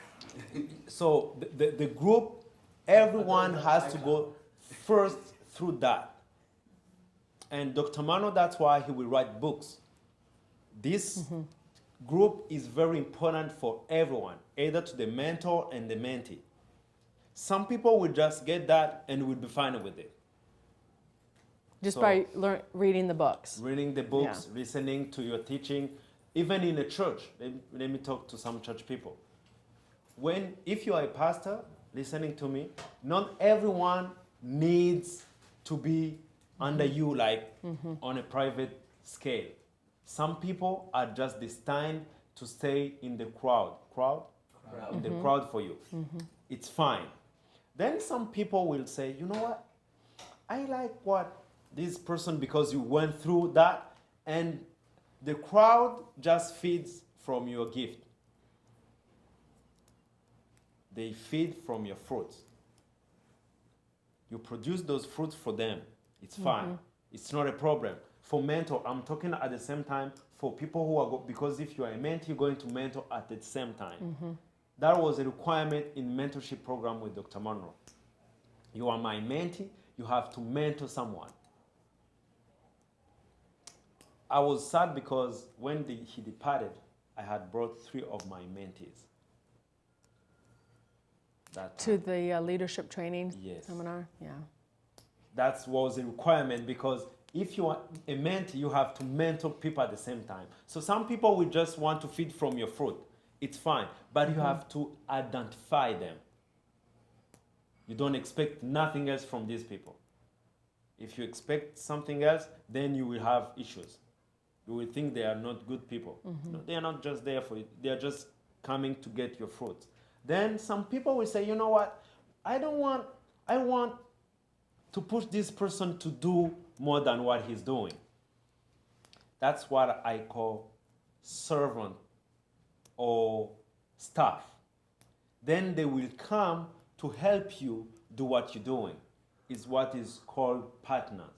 So the group, everyone has to go first through that. And Dr. Mano, that's why he will write books. This group is very important for everyone, either to the mentor and the mentee. Some people will just get that and will be fine with it. Just So- by reading the books. Reading the books, listening to your teaching, even in a church. Let me talk to some church people. If you are a pastor listening to me, not everyone needs to be under you like on a private scale. Some people are just destined to stay in the crowd. In the crowd for you. It's fine. Then some people will say, you know what? I like what this person, because you went through that, and the crowd just feeds from your gift. They feed from your fruits. You produce those fruits for them. It's fine. It's not a problem. For mentor, I'm talking at the same time for people who are, because if you are a mentee, you're going to mentor at the same time. That was a requirement in mentorship program with Dr. Munroe. You are my mentee, you have to mentor someone. I was sad because when he departed, I had brought 3 of my mentees. To the leadership training Yes. seminar? Yeah. That was a requirement, because if you are a mentee, you have to mentor people at the same time. So some people will just want to feed from your fruit. It's fine, but you have to identify them. You don't expect nothing else from these people. If you expect something else, then you will have issues. You will think they are not good people. No, they are not just there for it. They are just coming to get your fruit. Then some people will say, you know what? I want to push this person to do more than what he's doing. That's what I call servant or staff. Then they will come to help you do what you're doing. It's what is called partners.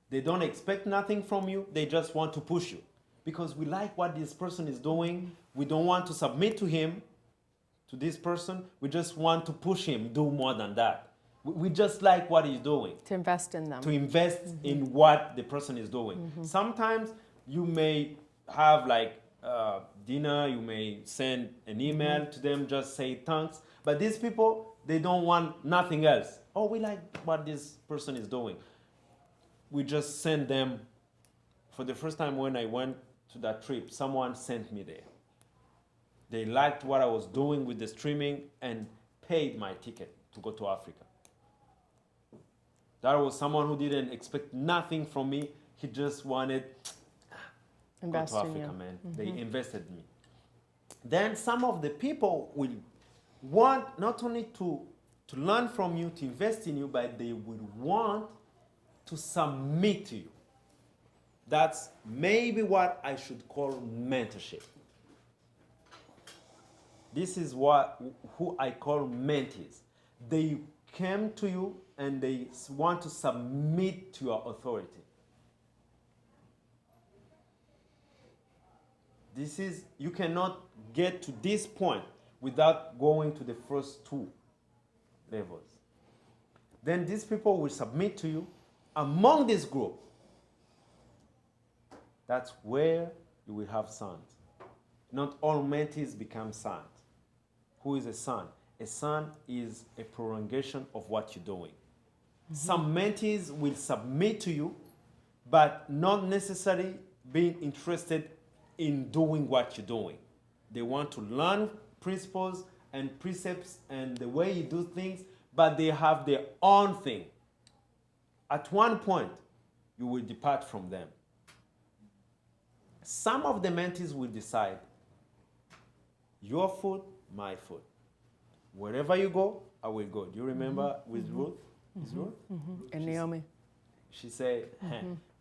They don't expect nothing from you. They just want to push you. Because we like what this person is doing. We don't want to submit to him, to this person. We just want to push him, do more than that. We just like what he's doing. To invest in them. To invest in what the person is doing. Sometimes you may have like dinner, you may send an email to them, just say thanks. But these people, they don't want nothing else. Oh, we like what this person is doing. We just send them. For the first time when I went to that trip, someone sent me there. They liked what I was doing with the streaming and paid my ticket to go to Africa. That was someone who didn't expect nothing from me. He just wanted Invest go to in Africa, you. man. They invested in me. Then some of the people will want not only to learn from you, to invest in you, but they will want to submit to you. That's maybe what I should call mentorship. This is who I call mentees. They came to you and they want to submit to your authority. You cannot get to this point without going to the first 2 levels. Then these people will submit to you. Among this group, that's where you will have sons. Not all mentees become sons. Who is a son? A son is a prolongation of what you're doing. Some mentees will submit to you, but not necessarily being interested in doing what you're doing. They want to learn principles and precepts and the way you do things, but they have their own thing. At one point, you will depart from them. Some of the mentees will decide, your food, my food. Wherever you go, I will go. Do you remember with Ruth? Is Ruth? And Naomi. She said,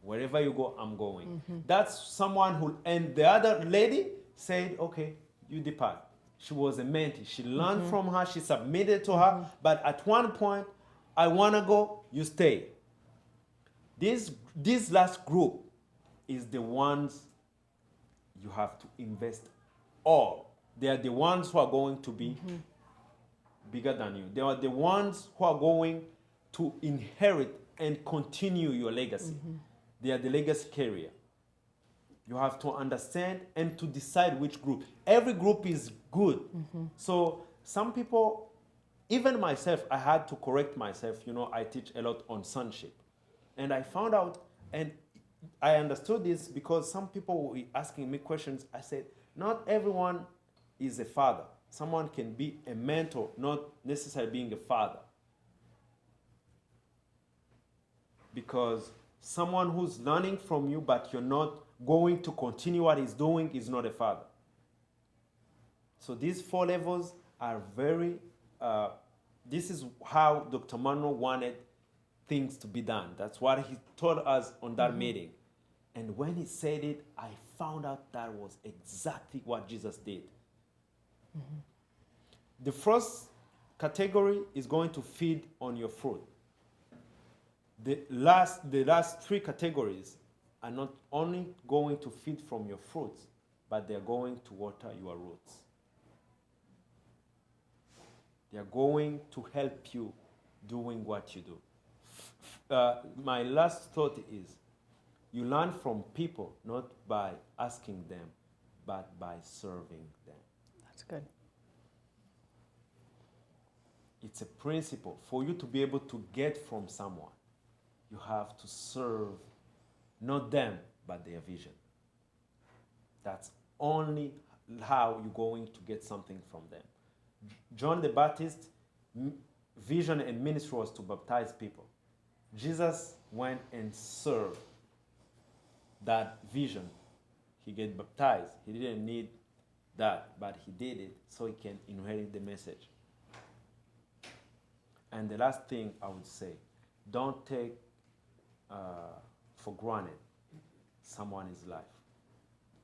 wherever you go, I'm going. That's someone who, and the other lady said, okay, you depart. She was a mentee. She learned from her. She submitted to her. But at one point, I want to go, you stay. This last group is the ones you have to invest all. They are the ones who are going to be bigger than you. They are the ones who are going to inherit and continue your legacy. They are the legacy carrier. You have to understand and to decide which group. Every group is good. So some people, even myself, I had to correct myself. You know, I teach a lot on sonship. And I found out, and I understood this because some people were asking me questions. I said, not everyone is a father. Someone can be a mentor, not necessarily being a father. Because someone who's learning from you, but you're not going to continue what he's doing, is not a father. So these 4 levels are very, this is how Dr. Munroe wanted things to be done. That's what he told us on that meeting. And when he said it, I found out that was exactly what Jesus did. The first category is going to feed on your fruit. The last 3 categories are not only going to feed from your fruits, but they're going to water your roots. They're going to help you doing what you do. My last thought is, you learn from people not by asking them, but by serving them. That's good. It's a principle. For you to be able to get from someone, you have to serve not them, but their vision. That's only how you're going to get something from them. John the Baptist's vision and ministry was to baptize people. Jesus went and served that vision. He get baptized. He didn't need that, but he did it so he can inherit the message. And the last thing I would say, don't take for granted someone's life.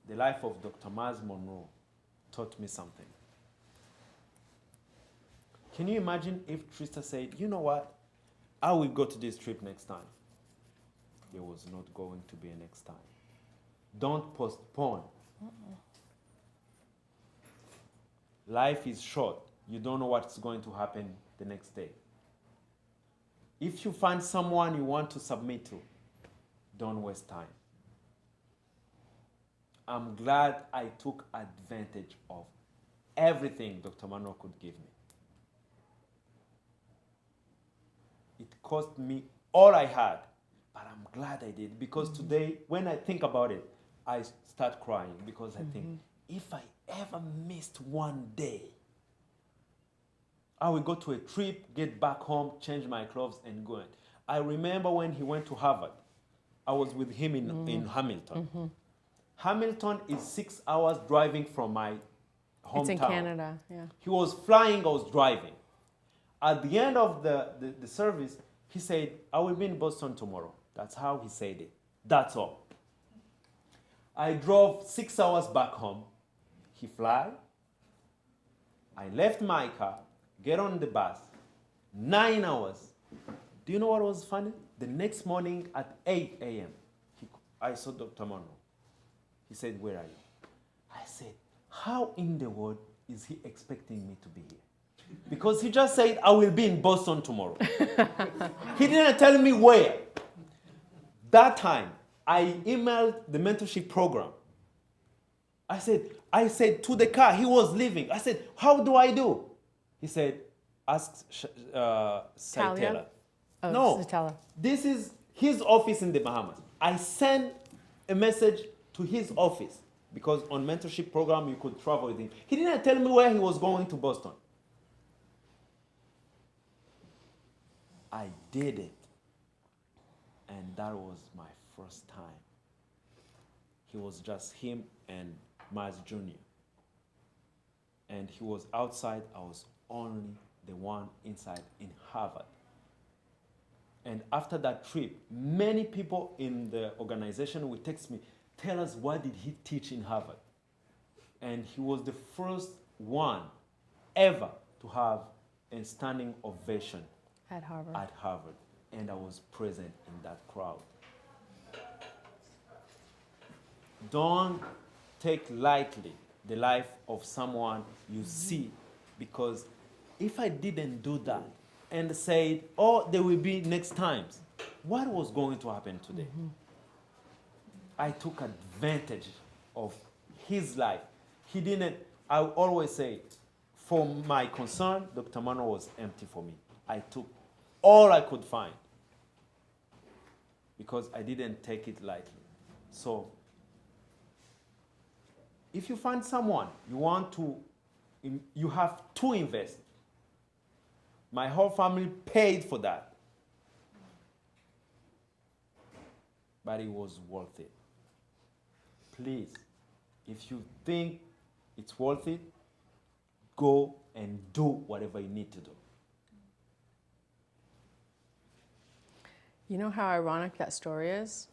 The life of Dr. Myles Munroe taught me something. Can you imagine if Trista said, you know what, I will go to this trip next time? There was not going to be a next time. Don't postpone. Life is short. You don't know what's going to happen the next day. If you find someone you want to submit to, don't waste time. I'm glad I took advantage of everything Dr. Munroe could give me. It cost me all I had, but I'm glad I did, because today, when I think about it, I start crying, because I think, if I ever missed one day, I will go to a trip, get back home, change my clothes, and go. I remember when he went to Harvard, I was with him in Hamilton. Hamilton is 6 hours driving from my hometown. It's in Canada, yeah. He was flying, I was driving. At the end of the service, he said, I will be in Boston tomorrow. That's how he said it. That's all. I drove 6 hours back home. He fly. I left my car, get on the bus, 9 hours. Do you know what was funny? The next morning at 8 a.m., I saw Dr. Munroe. He said, where are you? I said, how in the world is he expecting me to be here? Because he just said, I will be in Boston tomorrow. He didn't tell me where. That time, I emailed the mentorship program. I said to the car, he was leaving. I said, how do I do? He said, ask Saitella. Oh, No, this is Tala. this is his office in the Bahamas. I sent a message to his office, because on mentorship program, you could travel with him. He didn't tell me where he was going to Boston. I did it. And that was my first time. He was just him and Myles Jr. And he was outside. I was only the one inside in Harvard. And after that trip, many people in the organization would text me, tell us, what did he teach in Harvard? And he was the first one ever to have a standing ovation At Harvard. at Harvard. And I was present in that crowd. Don't take lightly the life of someone you see, because if I didn't do that and said, oh, there will be next times, what was going to happen today? I took advantage of his life. He didn't, I always say, for my concern, Dr. Munroe was empty for me. I took all I could find because I didn't take it lightly. So, if you find someone you want to, you have to invest. My whole family paid for that. But it was worth it. Please, if you think it's worth it, go and do whatever you need to do. You know how ironic that story is?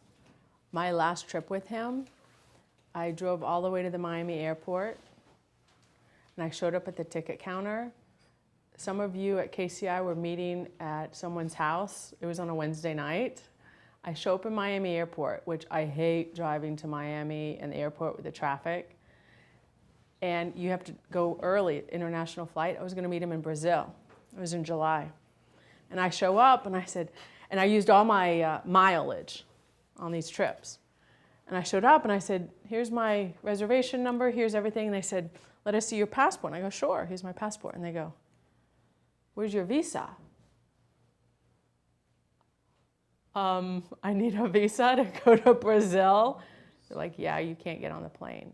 My last trip with him, I drove all the way to the Miami airport, and I showed up at the ticket counter. Some of you at KCI were meeting at someone's house. It was on a Wednesday night. I show up in Miami airport, which I hate driving to Miami and the airport with the traffic. And you have to go early, international flight. I was going to meet him in Brazil. It was in July. And I show up, and I said, and I used all my mileage on these trips. And I showed up, and I said, here's my reservation number, here's everything. And they said, let us see your passport. And I go, sure, here's my passport. And they go, where's your visa? I need a visa to go to Brazil. They're like, yeah, you can't get on the plane.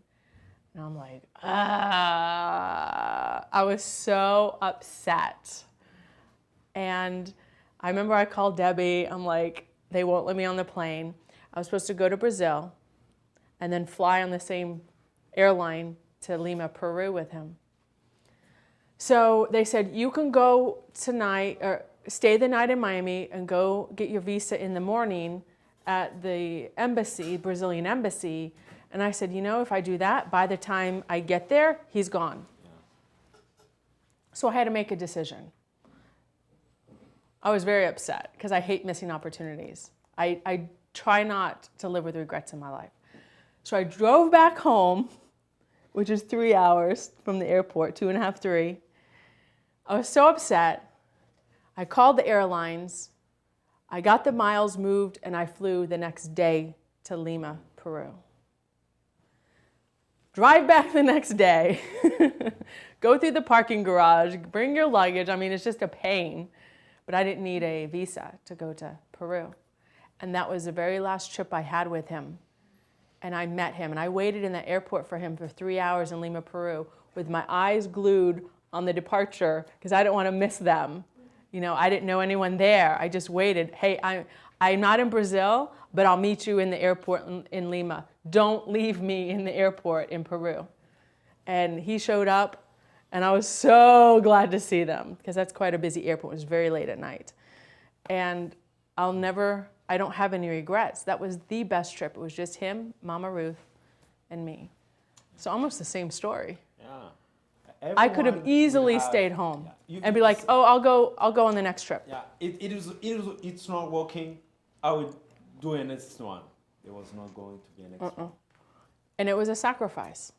And I'm like, I was so upset. And I remember I called Debbie. I'm like, they won't let me on the plane. I was supposed to go to Brazil and then fly on the same airline to Lima, Peru with him. So they said, you can go tonight, or stay the night in Miami and go get your visa in the morning at the embassy, Brazilian embassy. And I said, you know, if I do that, by the time I get there, he's gone. Yeah. So I had to make a decision. I was very upset because I hate missing opportunities. I try not to live with regrets in my life. So I drove back home, which is 3 hours from the airport, 2.5, 3. I was so upset. I called the airlines. I got the miles moved, and I flew the next day to Lima, Peru. Drive back the next day. Go through the parking garage, bring your luggage. I mean, it's just a pain. But I didn't need a visa to go to Peru. And that was the very last trip I had with him. And I met him, and I waited in the airport for him for 3 hours in Lima, Peru, with my eyes glued on the departure because I didn't want to miss them. You know, I didn't know anyone there. I just waited. Hey, I'm not in Brazil, but I'll meet you in the airport in Lima. Don't leave me in the airport in Peru. And he showed up, and I was so glad to see them because that's quite a busy airport. It was very late at night. And I don't have any regrets. That was the best trip. It was just him, Mama Ruth, and me. So almost the same story. Yeah. I could have easily stayed home and be like, oh, I'll go on the next trip. Yeah, it's not working. I would do a next one. There was not going to be a next one. And it was a sacrifice.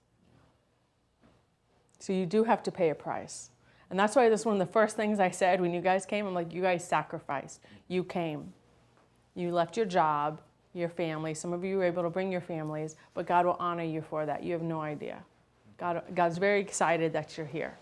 So you do have to pay a price. And that's why this is one of the first things I said when you guys came. I'm like, you guys sacrificed. You came. You left your job, your family. Some of you were able to bring your families, but God will honor you for that. You have no idea. God's very excited that you're here.